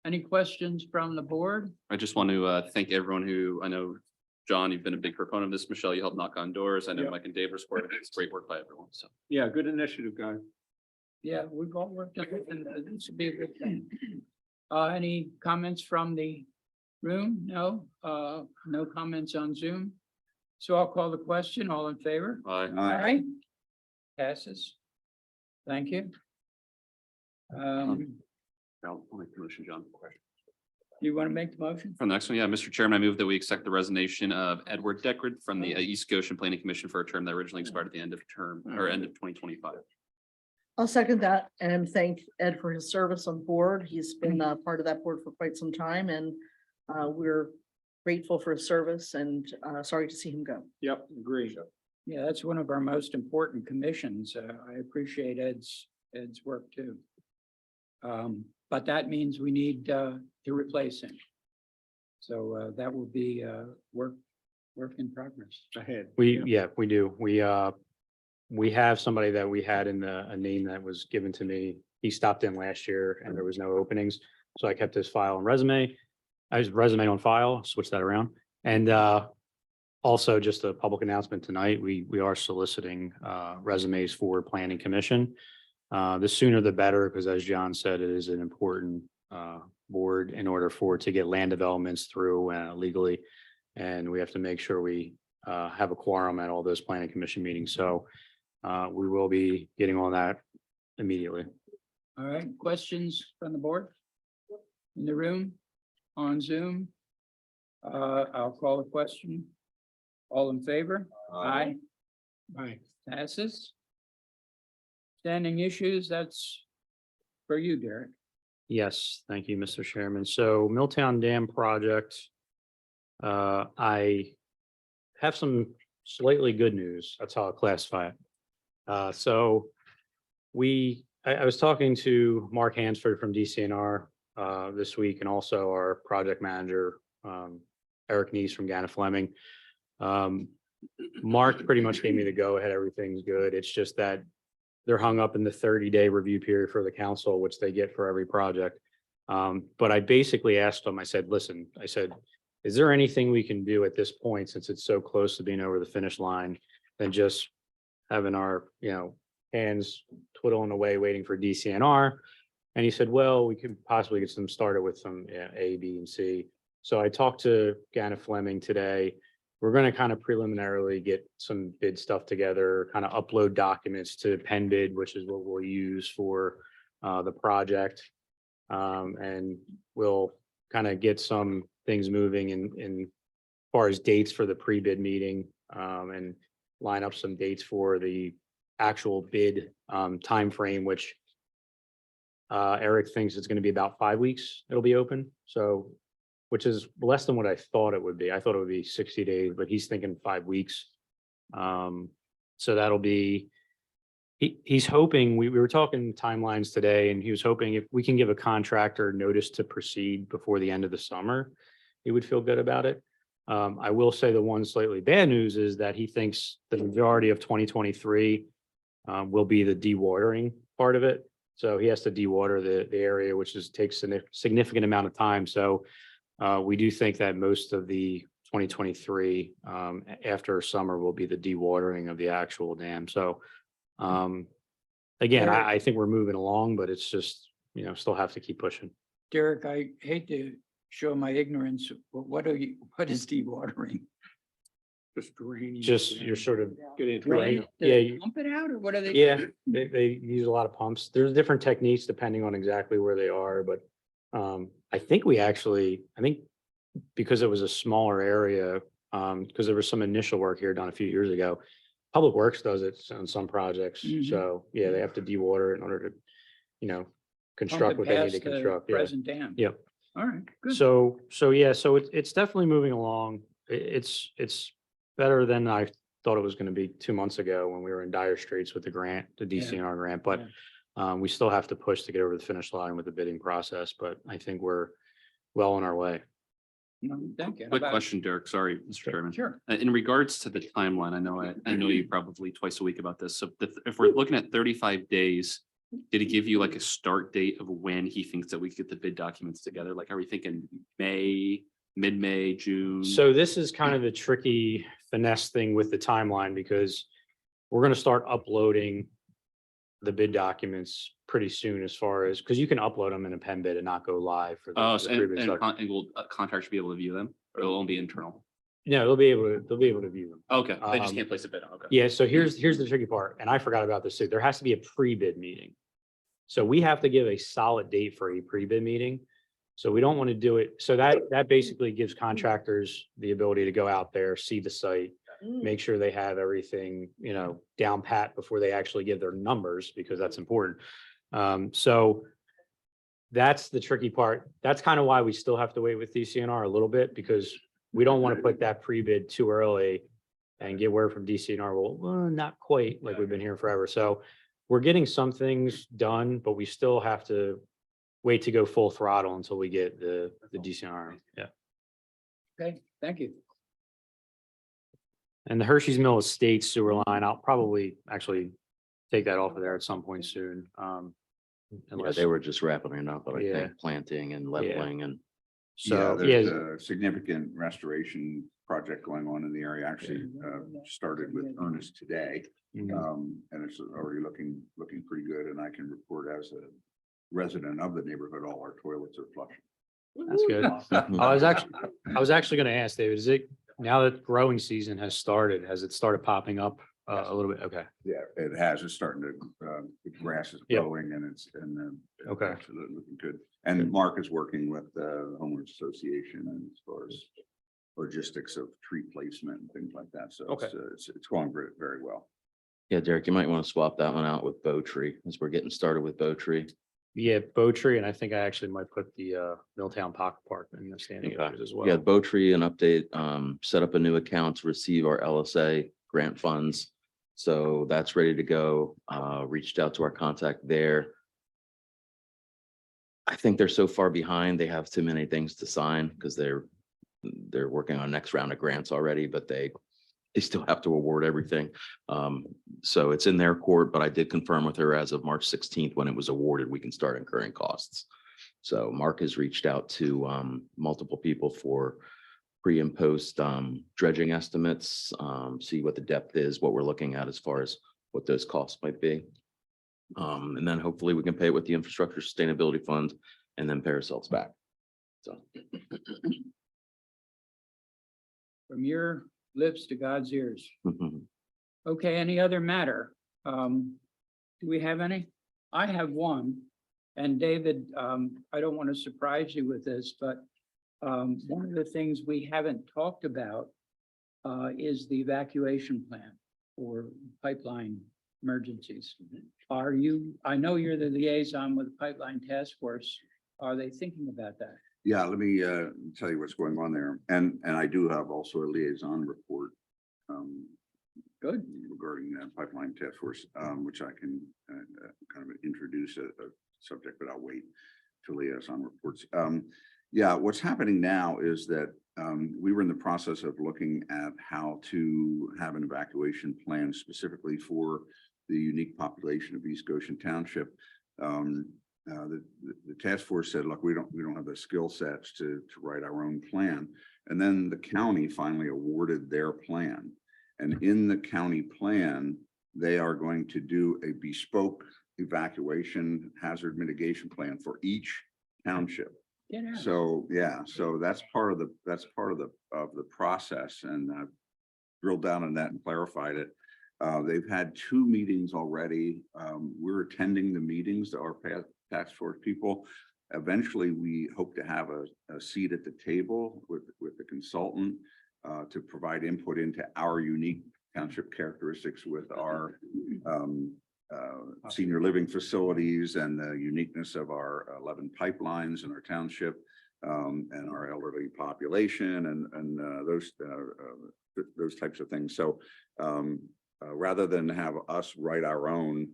Any questions from the board? I just want to thank everyone who, I know, John, you've been a big proponent of this. Michelle, you helped knock on doors. I know Yeah. Mike and Dave were supportive. It's great work by everyone. So. Yeah, good initiative, guys. Yeah, we've all worked on it, and this would be a good thing. Any comments from the room? No, no comments on Zoom. So I'll call the question. All in favor? Aye. Aye. Passes. Thank you. I'll make the motion, John. You want to make the motion? For the next one, yeah, Mr. Chairman, I move that we accept the resignation of Edward Deckard from the East Goshen Planning Commission for a term that originally expired at the end of term or end of 2025. I'll second that and thank Ed for his service on board. He's been part of that board for quite some time and we're grateful for his service and sorry to see him go. Yep, agree. Yeah, that's one of our most important commissions. I appreciate Ed's work too. But that means we need to replace him. So that will be work in progress. Ahead. We do. We have somebody that we had in a name that was given to me. He stopped in last year and there was no openings. So I kept his file and resume. His resume on file, switch that around. And also just a public announcement tonight, we are soliciting resumes for planning commission. The sooner the better, because as John said, it is an important board in order for it to get land developments through legally. And we have to make sure we have a quorum at all those planning commission meetings. So we will be getting on that immediately. All right, questions from the board? In the room, on Zoom? I'll call the question. All in favor? Aye. Aye. Passes. Standing issues, that's for you, Derek. Yes, thank you, Mr. Chairman. So Milltown Dam project. I have some slightly good news. That's how I'll classify it. So I was talking to Mark Hansford from DCNR this week and also our project manager, Eric Neese from Gannett Fleming. Mark pretty much gave me the go ahead. Everything's good. It's just that they're hung up in the 30-day review period for the council, which they get for every project. But I basically asked them, I said, listen, is there anything we can do at this point, since it's so close to being over the finish line, than just having our, hands twiddling away, waiting for DCNR? And he said, well, we could possibly get some started with some A, B, and C. So I talked to Gannett Fleming today. We're going to kind of preliminarily get some bid stuff together, kind of upload documents to PennBid, which is what we'll use for the project. And we'll kind of get some things moving in far as dates for the pre-bid meeting and line up some dates for the actual bid timeframe, which Eric thinks it's going to be about 5 weeks. It'll be open. So which is less than what I thought it would be. I thought it would be 60 days, but he's thinking 5 weeks. So that'll be, he's hoping, we were talking timelines today, and he was hoping if we can give a contractor notice to proceed before the end of the summer, he would feel good about it. I will say the one slightly bad news is that he thinks the majority of 2023 will be the dewatering part of it. So he has to dewater the area, which takes a significant amount of time. So we do think that most of the 2023 after summer will be the dewatering of the actual dam. So again, I think we're moving along, but it's just, still have to keep pushing. Derek, I hate to show my ignorance, but what is dewatering? Just draining. just you're sort of, Getting. Drain it? Do Yeah, they you- Pump it out or what are they? yeah, they use a lot of pumps. There's different techniques depending on exactly where they are, but I think because it was a smaller area, because there was some initial work here done a few years ago. Public Works does it on some projects, Mhm. so yeah, they have to dewater it in order to, Pump construct it what they need past to the construct. Yeah. Present dam. Yep. All right, good. So yeah, so it's definitely moving along. It's better than I thought it was going to be 2 months ago when we were in dire straits with the grant, the DCNR grant, but we still have to push to get over the finish line with the bidding process, but I think we're well on our way. No, thank you. How Quick about- question, Derek. Sorry, Mr. Sure. Chairman. Sure. In regards to the timeline, I know you probably twice a week about this. So if we're looking at 35 days, did he give you like a start date of when he thinks that we could get the bid documents together? Like, are we thinking May, mid-May, June? So this is kind of the tricky finesse thing with the timeline because we're going to start uploading the bid documents pretty soon as far as, because you can upload them in a pen bid and not go live for the. Oh, the previous doc- and will contractors be able to view them or it'll only be internal? No, they'll be able to view them. Okay, they just Um, can't place a bid. Okay. Yeah, so here's the tricky part, and I forgot about this too. There has to be a pre-bid meeting. So we have to give a solid date for a pre-bid meeting. So we don't want to do it. So that basically gives contractors the ability to go out there, see the site, make sure they have everything, down pat before they actually give their numbers, because that's important. So that's the tricky part. That's kind of why we still have to wait with DCNR a little bit, because we don't want to put that pre-bid too early and get word from DCNR, well, not quite, like we've been here forever. So we're getting some things done, but we still have to wait to go full throttle until we get the DCNR. Yeah. Okay, thank you. And the Hershey's Mill Estates sewer line, I'll probably actually take that off of there at some point soon. Yeah, Unless, they were just wrapping it up, but I Yeah. think planting and leveling and so, There's yeah, a significant restoration project going on in the area. Actually, started with Ernest today. mhm, And it's already looking pretty good, and I can report as a resident of the neighborhood, all our toilets are flushing. that's good. I was actually gonna ask, David, is it, now that growing season has started, has it started popping up a little bit? Okay, Yeah, it has. It's starting to, the grass is Yep. growing and it's Okay. actually looking good. And Mark is working with the homeowners association and as far as logistics of tree placement and things like that. So it's going very, very well. yeah, Derek, you might want to swap that one out with Bow Tree as we're getting started with Bow Tree. yeah, Bow Tree, and I think I actually might put the Milltown Pocket Park in the standing Okay. areas as well. Yeah, Bow Tree, an update, set up a new account to receive our LSA grant funds. So that's ready to go. Reached out to our contact there. I think they're so far behind, they have too many things to sign because they're working on next round of grants already, but they still have to award everything. So it's in their court, but I did confirm with her as of March 16th, when it was awarded, we can start incurring costs. So Mark has reached out to multiple people for pre and post dredging estimates, see what the depth is, what we're looking at as far as what those costs might be. And then hopefully we can pay it with the infrastructure sustainability fund and then pay ourselves back. So. From your lips to God's ears. Okay, any other matter? Do we have any? I have one. And David, I don't want to surprise you with this, but one of the things we haven't talked about is the evacuation plan for pipeline emergencies. Are you, I know you're the liaison with the Pipeline Task Force. Are they thinking about that? Yeah, let me tell you what's going on there. And I do have also a liaison report Good. regarding the pipeline task force, which I can kind of introduce a subject, but I'll wait till liaison reports. Yeah, what's happening now is that we were in the process of looking at how to have an evacuation plan specifically for the unique population of East Goshen Township. The task force said, look, we don't have the skill sets to write our own plan. And then the county finally awarded their plan. And in the county plan, they are going to do a bespoke evacuation hazard mitigation plan for each township. Get out. So, yeah, so that's part of the process. And drilled down on that and clarified it. They've had 2 meetings already. We're attending the meetings, our task force people. Eventually, we hope to have a seat at the table with the consultant to provide input into our unique township characteristics with our senior living facilities and the uniqueness of our 11 pipelines in our township, and our elderly population and those types of things. So rather than have us write our own,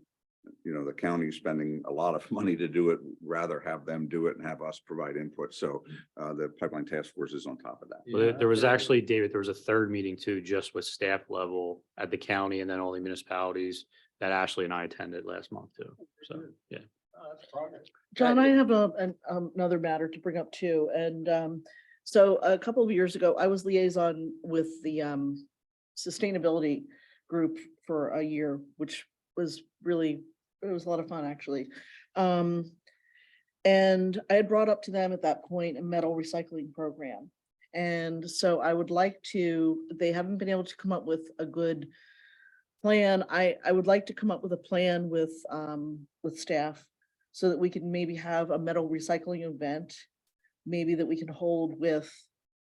the county's spending a lot of money to do it, rather have them do it and have us provide input. So the pipeline task force is on top of that. Well, there was actually, David, there was a third meeting too, just with staff level at the county and then all the municipalities that Ashley and I attended last month too. So, yeah. John, I have another matter to bring up too. And so a couple of years ago, I was liaison with the sustainability group for a year, which was really, it was a lot of fun, actually. And I had brought up to them at that point a metal recycling program. And so I would like to, they haven't been able to come up with a good plan. I would like to come up with a plan with staff so that we can maybe have a metal recycling event, maybe that we can hold with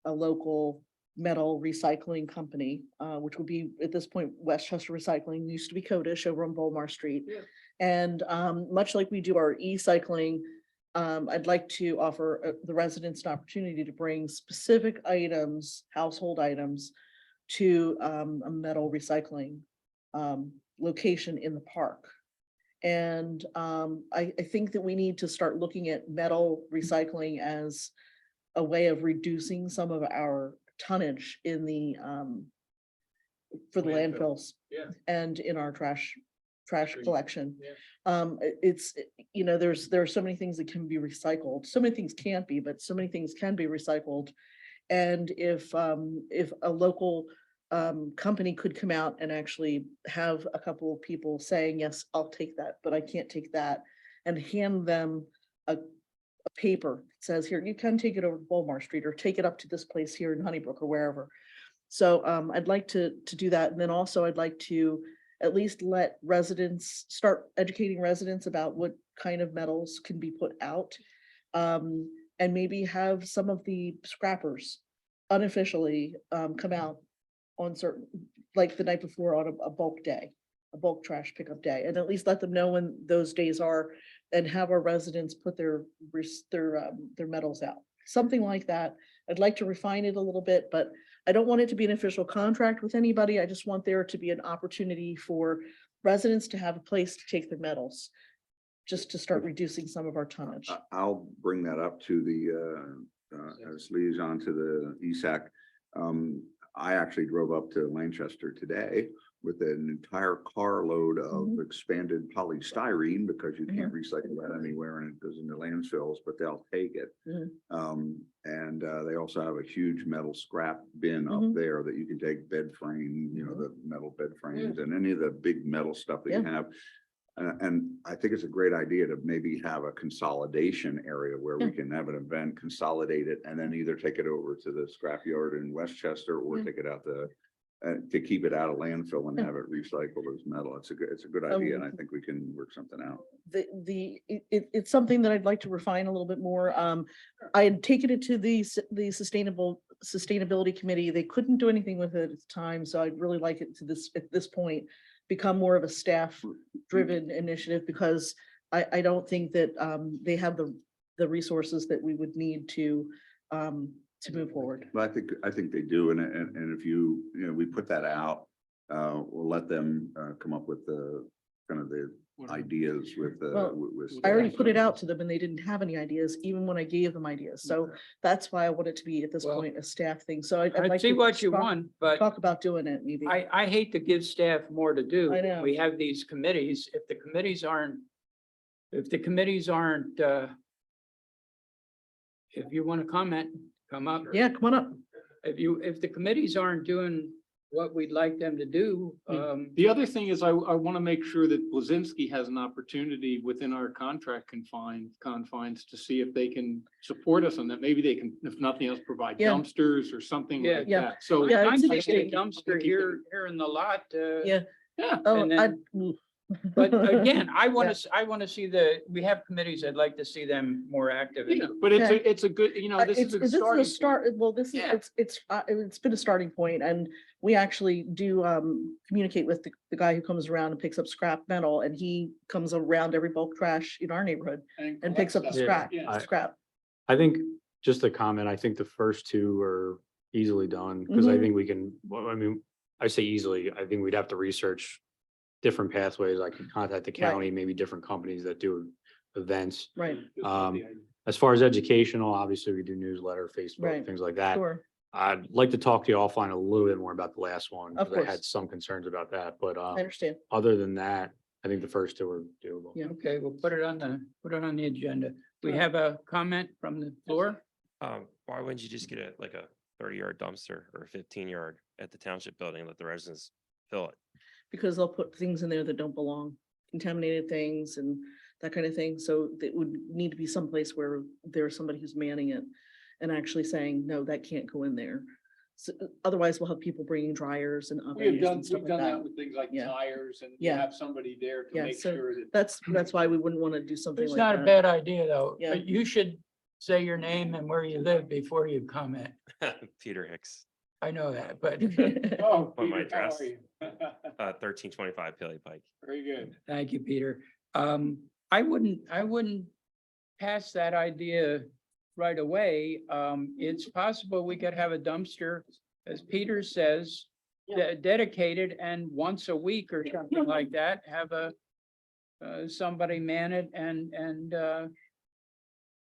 a local metal recycling company, which would be at this point, Westchester Recycling, used to be Codish over on Bolmar Street. Yeah. And much like we do our e-cycling, I'd like to offer the residents an opportunity to bring specific items, household items, to a metal recycling location in the park. And I think that we need to start looking at metal recycling as a way of reducing some of our tonnage in the for the Landfill. landfills. Yeah. And in our trash Agreed. collection. Yeah. There are so many things that can be recycled. So many things can't be, but so many things can be recycled. And if a local company could come out and actually have a couple of people saying, yes, I'll take that, but I can't take that, and hand them a paper that says, here, you can take it over to Bolmar Street or take it up to this place here in Honeybrook or wherever. So I'd like to do that. And then also I'd like to at least let residents start educating residents about what kind of metals can be put out. And maybe have some of the scrappers unofficially come out on certain, like the night before on a bulk day, a bulk trash pickup day, and at least let them know when those days are, and have our residents put their metals out. Something like that. I'd like to refine it a little bit, but I don't want it to be an official contract with anybody. I just want there to be an opportunity for residents to have a place to take their metals, just to start reducing some of our tonnage. I'll bring that up to the, as liaison to the ESAC. I actually drove up to Lancaster today with an entire carload of expanded polystyrene, because you can't recycle that anywhere and it goes into landfills, but they'll take it. And they also have a huge metal scrap bin up there that you can take bed frame, the metal bed frames and any of the big metal stuff that you have. And I think it's a great idea to maybe have a consolidation area where we can have an event, consolidate it, and then either take it over to the scrapyard in Westchester or take it out to keep it out of landfill and have it recycled as metal. It's a good idea, and I think we can work something out. It's something that I'd like to refine a little bit more. I had taken it to the sustainability committee. They couldn't do anything with it at the time, so I'd really like it to at this point become more of a staff driven initiative, because I don't think that they have the resources that we would need to move forward. But I think they do, and if we put that out, we'll let them come up with the kind of the ideas with Well, with. I already staff. put it out to them and they didn't have any ideas, even when I gave them ideas. So that's why I want it to be at this Well, point a staff thing. So I'd I like see to what you want, but talk about doing it maybe. I hate to give staff more to do. I know. We have these committees. If the committees aren't, if you want to comment, come up. Yeah, come on up. If the committees aren't doing what we'd like them to do. The other thing is I want to make sure that Blazinski has an opportunity within our contract confines to see if they can support us on that. Maybe they can, if nothing else, provide Yeah. dumpsters or something Yeah. like Yeah. that. So. Yeah, I'm it's- thinking dumpster here in the lot. Yeah. Yeah. Oh, And I. then- But again, I want to see we have committees, I'd like to see them more active. in Yeah, it. but Okay. it's a good, this is a This is starting a start, well, this is, Yeah. it's been a starting point, and we actually do communicate with the guy who comes around and picks up scrap metal, and he comes around every bulk trash in our neighborhood and picks up the scrap, Yeah. scrap. I think, just a comment, I think the first two are easily done, because I Mhm. think we can, well, I mean, I say easily, I think we'd have to research different pathways. I could contact the county, maybe different companies that do events. Right, As far as educational, obviously we do newsletter, Facebook, Right. things like that. sure, I'd like to talk to you offline a little bit more about the last one, Of because I had course. some concerns about that, but I understand. other than that, I think the first two are doable. Yeah. Okay, we'll put it on the agenda. We have a comment from the floor. Why wouldn't you just get like a 30-yard dumpster or a 15-yard at the township building and let the residents fill it? Because they'll put things in there that don't belong, contaminated things and that kind of thing. So it would need to be someplace where there's somebody who's manning it and actually saying, no, that can't go in there. So otherwise we'll have people bringing dryers and ovens and stuff We've like done that that. with things like Yeah. tires and you Yeah. have somebody there to Yeah, make so sure that. That's why we wouldn't want to do something It's like not a that. bad idea, though. Yeah. But you should say your name and where you live before you comment. Peter Hicks, I know that, but Oh, Want my Peter, how address? are you? 1325 Paley Pike. Very good. thank you, Peter. I wouldn't pass that idea right away. It's possible we could have a dumpster, as Peter says, dedicated, and once a week or something like that, have somebody man it and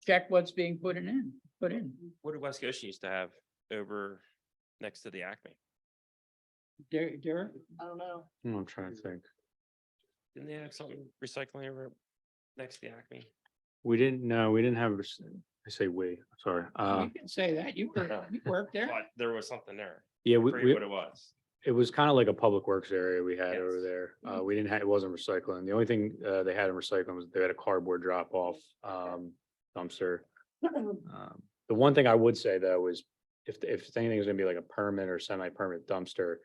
check what's being put in. What did West Goshen used to have over next to the Acme? Derek? I don't know. I'm trying to think. Didn't they have something recycling over next to the Acme? We didn't have, I say we, sorry. You can say that. You worked there. But there was something there. Yeah, I forget what it was. it was kind of like a public works area we had over Yes. there. We didn't have, it wasn't recycling. The only thing they had in recycling was they had a cardboard drop off dumpster. The one thing I would say though is if anything is gonna be like a permit or semi-permanent dumpster,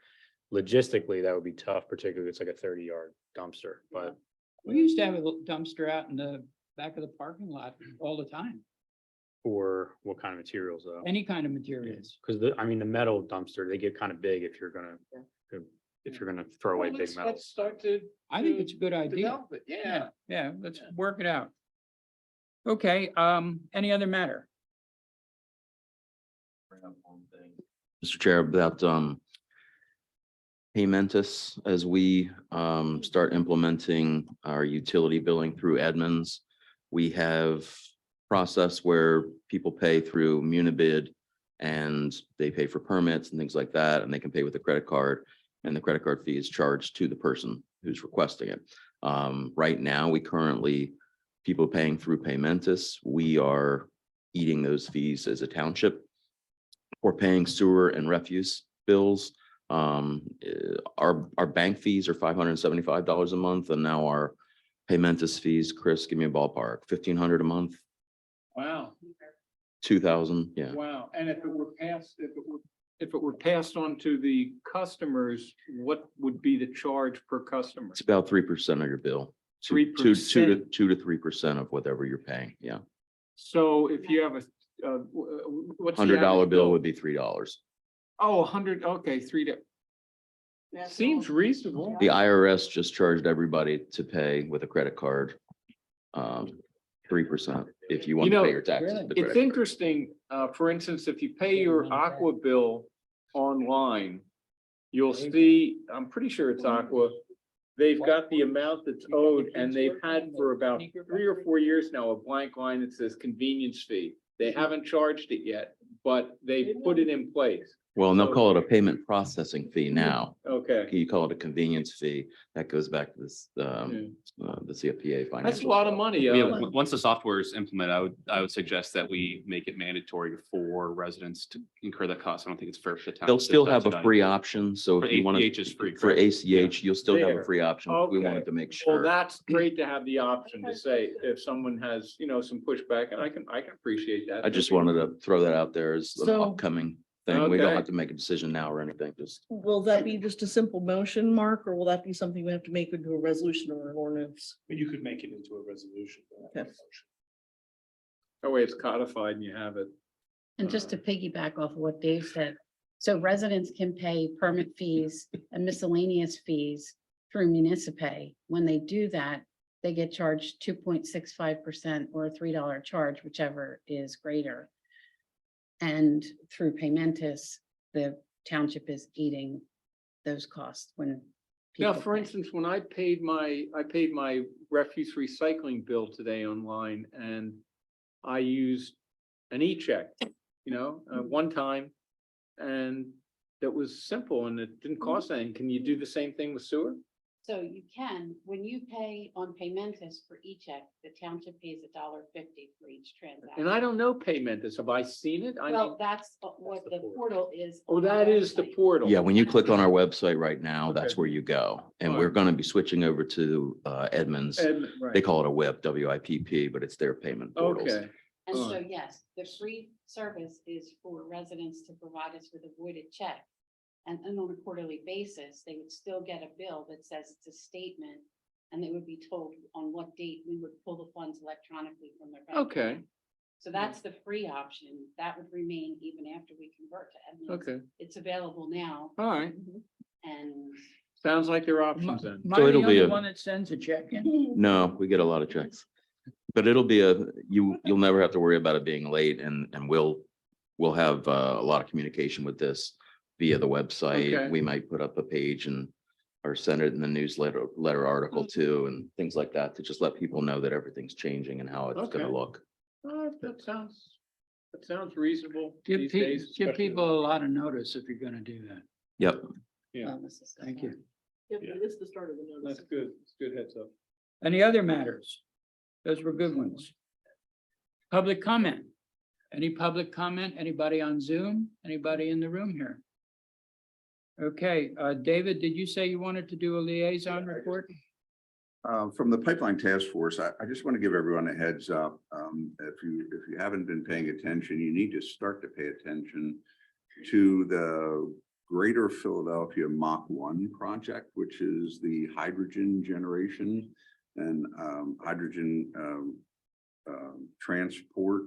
logistically, that would be tough, particularly if it's like a 30-yard dumpster, but We used to have a little dumpster out in the back of the parking lot all the time, for what kind of materials though? any kind of materials. Because I mean, the metal dumpster, they get kind of big if you're gonna throw away big metal. Let's start to. I think it's a good idea. Develop it, yeah. Yeah, let's work it out. Okay, any other matter? Mr. Chair, about Paymentus, as we start implementing our utility billing through Edmunds, we have process where people pay through Munibid and they pay for permits and things like that, and they can pay with a credit card, and the credit card fee is charged to the person who's requesting it. Right now, people paying through Paymentus, we are eating those fees as a township. We're paying sewer and refuse bills. Our bank fees are $575 a month, and now our Paymentus fees, Chris, give me a ballpark, $1,500 a month, Wow, 2,000, yeah. wow. And if it were passed on to the customers, what would be the charge per customer? It's about 3% of your bill. 3%? 2 to 3% of whatever you're paying, yeah. So if you have what's the $100 average bill would be $3. Oh, 100, okay, seems reasonable. The IRS just charged everybody to pay with a credit card. 3% if you want to pay your taxes. with the It's credit card. interesting, for instance, if you pay your Aqua bill online, you'll see, I'm pretty sure it's Aqua. They've got the amount that's owed, and they've had for about 3 or 4 years now, a blank line that says convenience fee. They haven't charged it yet, but they put it in place. Well, and they'll call it a payment processing fee now. Okay. Okay. You call it a convenience fee. That goes back to this, the CFPA That's financial. a lot of money. Yeah, once the software is implemented, I would suggest that we make it mandatory for residents to incur that cost. I don't think it's fair for the town. They'll to still have a subsidize free it. option. So For if you want ACH is free, to, for correct? ACH, you'll still have a There. free option. We Okay. wanted to make Well, sure. that's great to have the option to say if someone has, some pushback, and I can appreciate that. I just wanted to throw that out there as an So- upcoming thing. We don't Okay. have to make a decision now or anything, just. Will that be just a simple motion, Mark, or will that be something we have to make into a resolution or an ordinance? But you could make it into a resolution. Okay. That way it's codified and you have it. And just to piggyback off of what Dave said, so residents can pay permit fees and miscellaneous fees through Municipay. When they do that, they get charged 2.65% or a $3 charge, whichever is greater. And through Paymentus, the township is eating those costs when. Now, people for pay. instance, when I paid my refuse recycling bill today online and I used an e-check, one time. And that was simple and it didn't cost anything. Can you do the same thing with sewer? So you can, when you pay on Paymentus for e-check, the township pays $1.50 for each transaction. And I don't know Paymentus. Have I seen it? Well, that's what the portal is. Oh, on our that is the website. portal. Yeah, when you click on our website right now, that's Okay. where you go. And All we're right. going to be switching over to Edmunds. They Right. call it a WIP, WIPP, but it's their payment portals. Okay. And so, Alright. yes, the free service is for residents to provide us with a voided check. And on a quarterly basis, they would still get a bill that says it's a statement. And they would be told on what date we would pull the funds electronically from their bank. Okay. account. So that's the free option. That would remain even after we convert to Edmunds. Okay. It's available now All right. and. Sounds like there are options then. Am I the it'll be only a- one that sends a check in? No, we get a lot of checks. But it'll be you'll never have to worry about it being late and we'll have a lot of communication with this via the website. Okay. We might put up a page and or send it in the letter article too, and things like that to just let people know that everything's changing and how it's gonna Okay. look. That sounds reasonable. Give these days, give especially- people a lot of notice if you're gonna do that. Yep. Yeah. Thank you. Yep, it is the start of the notice. That's good. It's good heads up. Any other matters? Those were good ones. Public comment. Any public comment? Anybody on Zoom? Anybody in the room here? Okay, David, did you say you wanted to do a liaison report? From the Pipeline Task Force, I just want to give everyone a heads up. If you haven't been paying attention, you need to start to pay attention to the Greater Philadelphia Mach 1 project, which is the hydrogen generation and hydrogen transport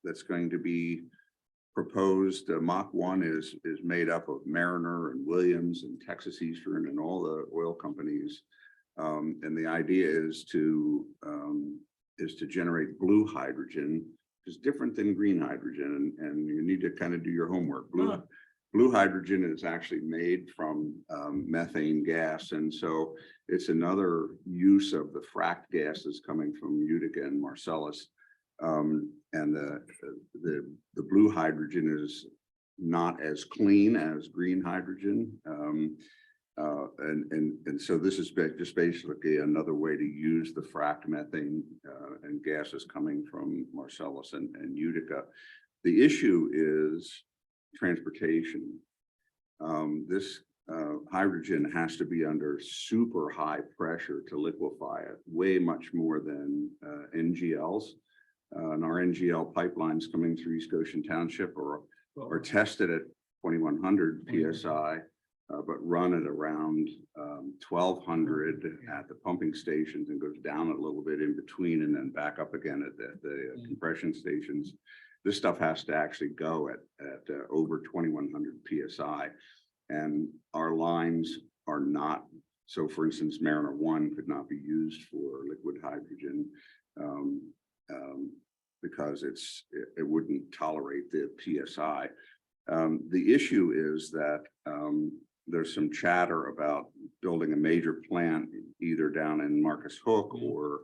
that's going to be proposed. Mach 1 is made up of Mariner and Williams and Texas Eastern and all the oil companies. And the idea is to generate blue hydrogen, which is different than green hydrogen, and you need to kind of do your homework. Blue hydrogen is actually made from methane gas, and so it's another use of the fracked gases coming from Utica and Marcellus. And the blue hydrogen is not as clean as green hydrogen. And so this is just basically another way to use the fracked methane and gases coming from Marcellus and Utica. The issue is transportation. This hydrogen has to be under super high pressure to liquefy it, way much more than NGLs. And our NGL pipelines coming through East Goshen Township are tested at 2100 PSI. But run at around 1200 at the pumping stations and goes down a little bit in between and then back up again at the compression stations. This stuff has to actually go at over 2100 PSI. And our lines are not, so for instance, Mariner 1 could not be used for liquid hydrogen because it wouldn't tolerate the PSI. The issue is that there's some chatter about building a major plant either down in Marcus Hook or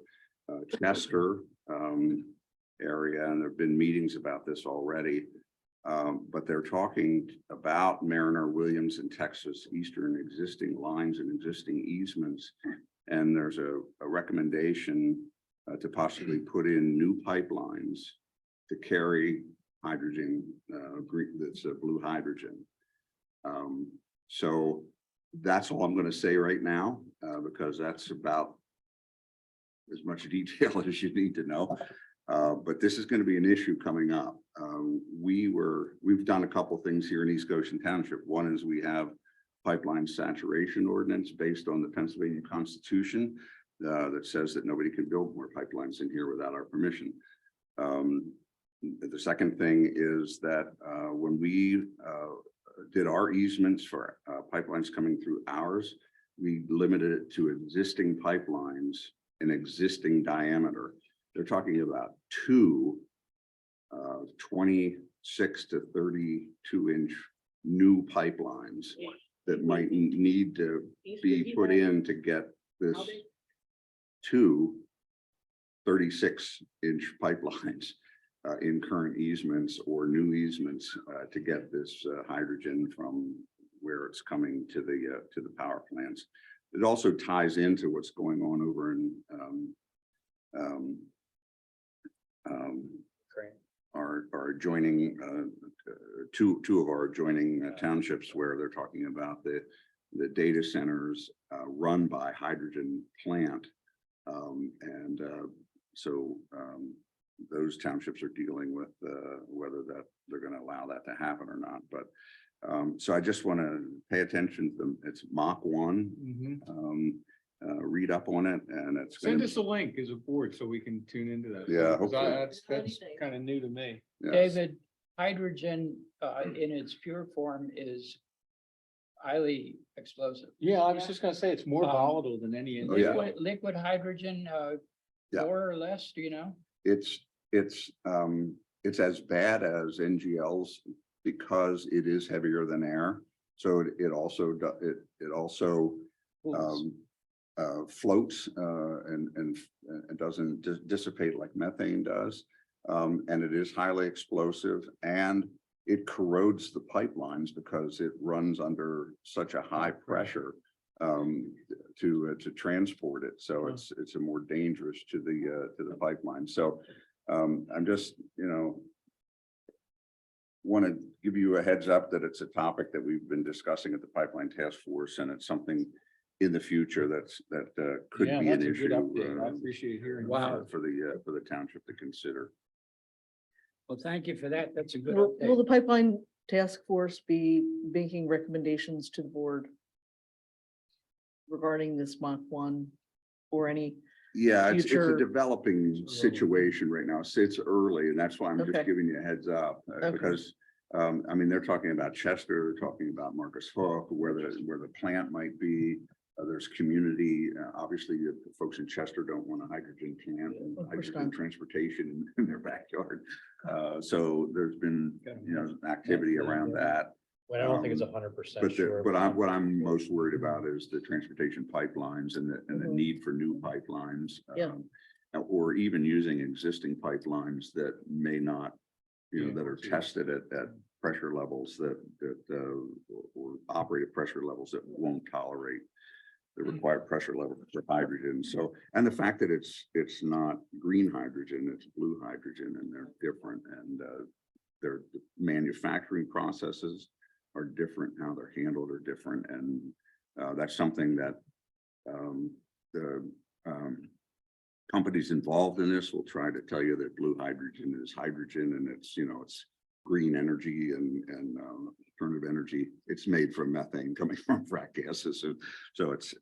Chester area, and there've been meetings about this already. But they're talking about Mariner, Williams, and Texas Eastern existing lines and existing easements. And there's a recommendation to possibly put in new pipelines to carry hydrogen, that's blue hydrogen. So that's all I'm going to say right now, because that's about as much detail as you need to know. But this is going to be an issue coming up. We've done a couple things here in East Goshen Township. One is we have pipeline saturation ordinance based on the Pennsylvania Constitution that says that nobody can build more pipelines in here without our permission. The second thing is that when we did our easements for pipelines coming through ours, we limited it to existing pipelines in existing diameter. They're talking about two 26 to 32 inch new pipelines that might need to be put in to get this two 36 inch pipelines in current easements or new easements to get this hydrogen from where it's coming to the power plants. It also ties into what's going on over in our adjoining two of our adjoining townships, where they're talking about the data centers run by hydrogen plant. So those townships are dealing with whether that they're going to allow that to happen or not. But so I just want to pay attention to them. It's Mach 1. Read up on it, and it's Send gonna us a link as a board so we can tune into that. Yeah, 'Cause hopefully. That's kind of new to me. yes. David, hydrogen in its pure form is highly explosive. Yeah, I was just gonna say it's more Um, volatile than any. Oh, yeah. Liquid hydrogen, Yeah. more or less, do you know? It's as bad as NGLs because it is heavier than air. So it also floats and doesn't dissipate like methane does. And it is highly explosive, and it corrodes the pipelines because it runs under such a high pressure to transport it. So it's a more dangerous to the pipeline. So I'm just, want to give you a heads up that it's a topic that we've been discussing at the Pipeline Task Force, and it's something in the future that could Yeah, be an that's a good issue update. I appreciate hearing. Wow. that. for the township to consider. Well, thank you for that. That's a good Will update. the pipeline task force be making recommendations to the board regarding this Mach 1 or any? Yeah, it's a Future- developing situation right now. So it's early, and that's why I'm just Okay. giving you a heads up. Because, I mean, they're talking about Chester, they're talking about Marcus Hook, where the plant might be. There's community, obviously, the folks in Chester don't want a hydrogen plant and Of course hydrogen not. transportation in their backyard. So there's been, activity around that. Well, I don't think it's 100% sure. But what I'm most worried about is the transportation pipelines and the Mhm. need for new pipelines. Yeah. Or even using existing pipelines that may not, Yeah, that are yeah. tested at pressure levels that or operate at pressure levels that won't tolerate the required pressure level for hydrogen. So, and the fact that it's not green hydrogen, it's blue hydrogen, and they're different, and their manufacturing processes are different, how they're handled are different, and that's something that the companies involved in this will try to tell you that blue hydrogen is hydrogen, and it's it's green energy and alternative energy. It's made from methane coming from frac gases, so it's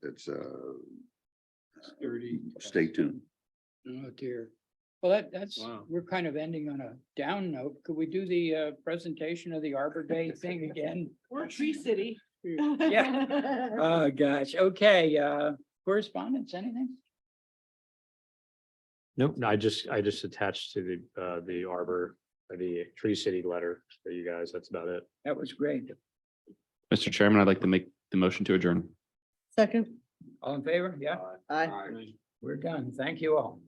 Sturdy. stay tuned. Oh, dear. Well, that's, Wow. we're kind of ending on a down note. Could we do the presentation of the Arbor Day thing again? We're Tree City. Yeah. Oh, gosh. Okay, correspondence, anything? Nope, I just attached to the Arbor, the Tree City letter for you guys. That's about it. That was great. Mr. Chairman, I'd like to make the motion to adjourn. Second, All in favor? Yeah, aye. we're done. Thank you all.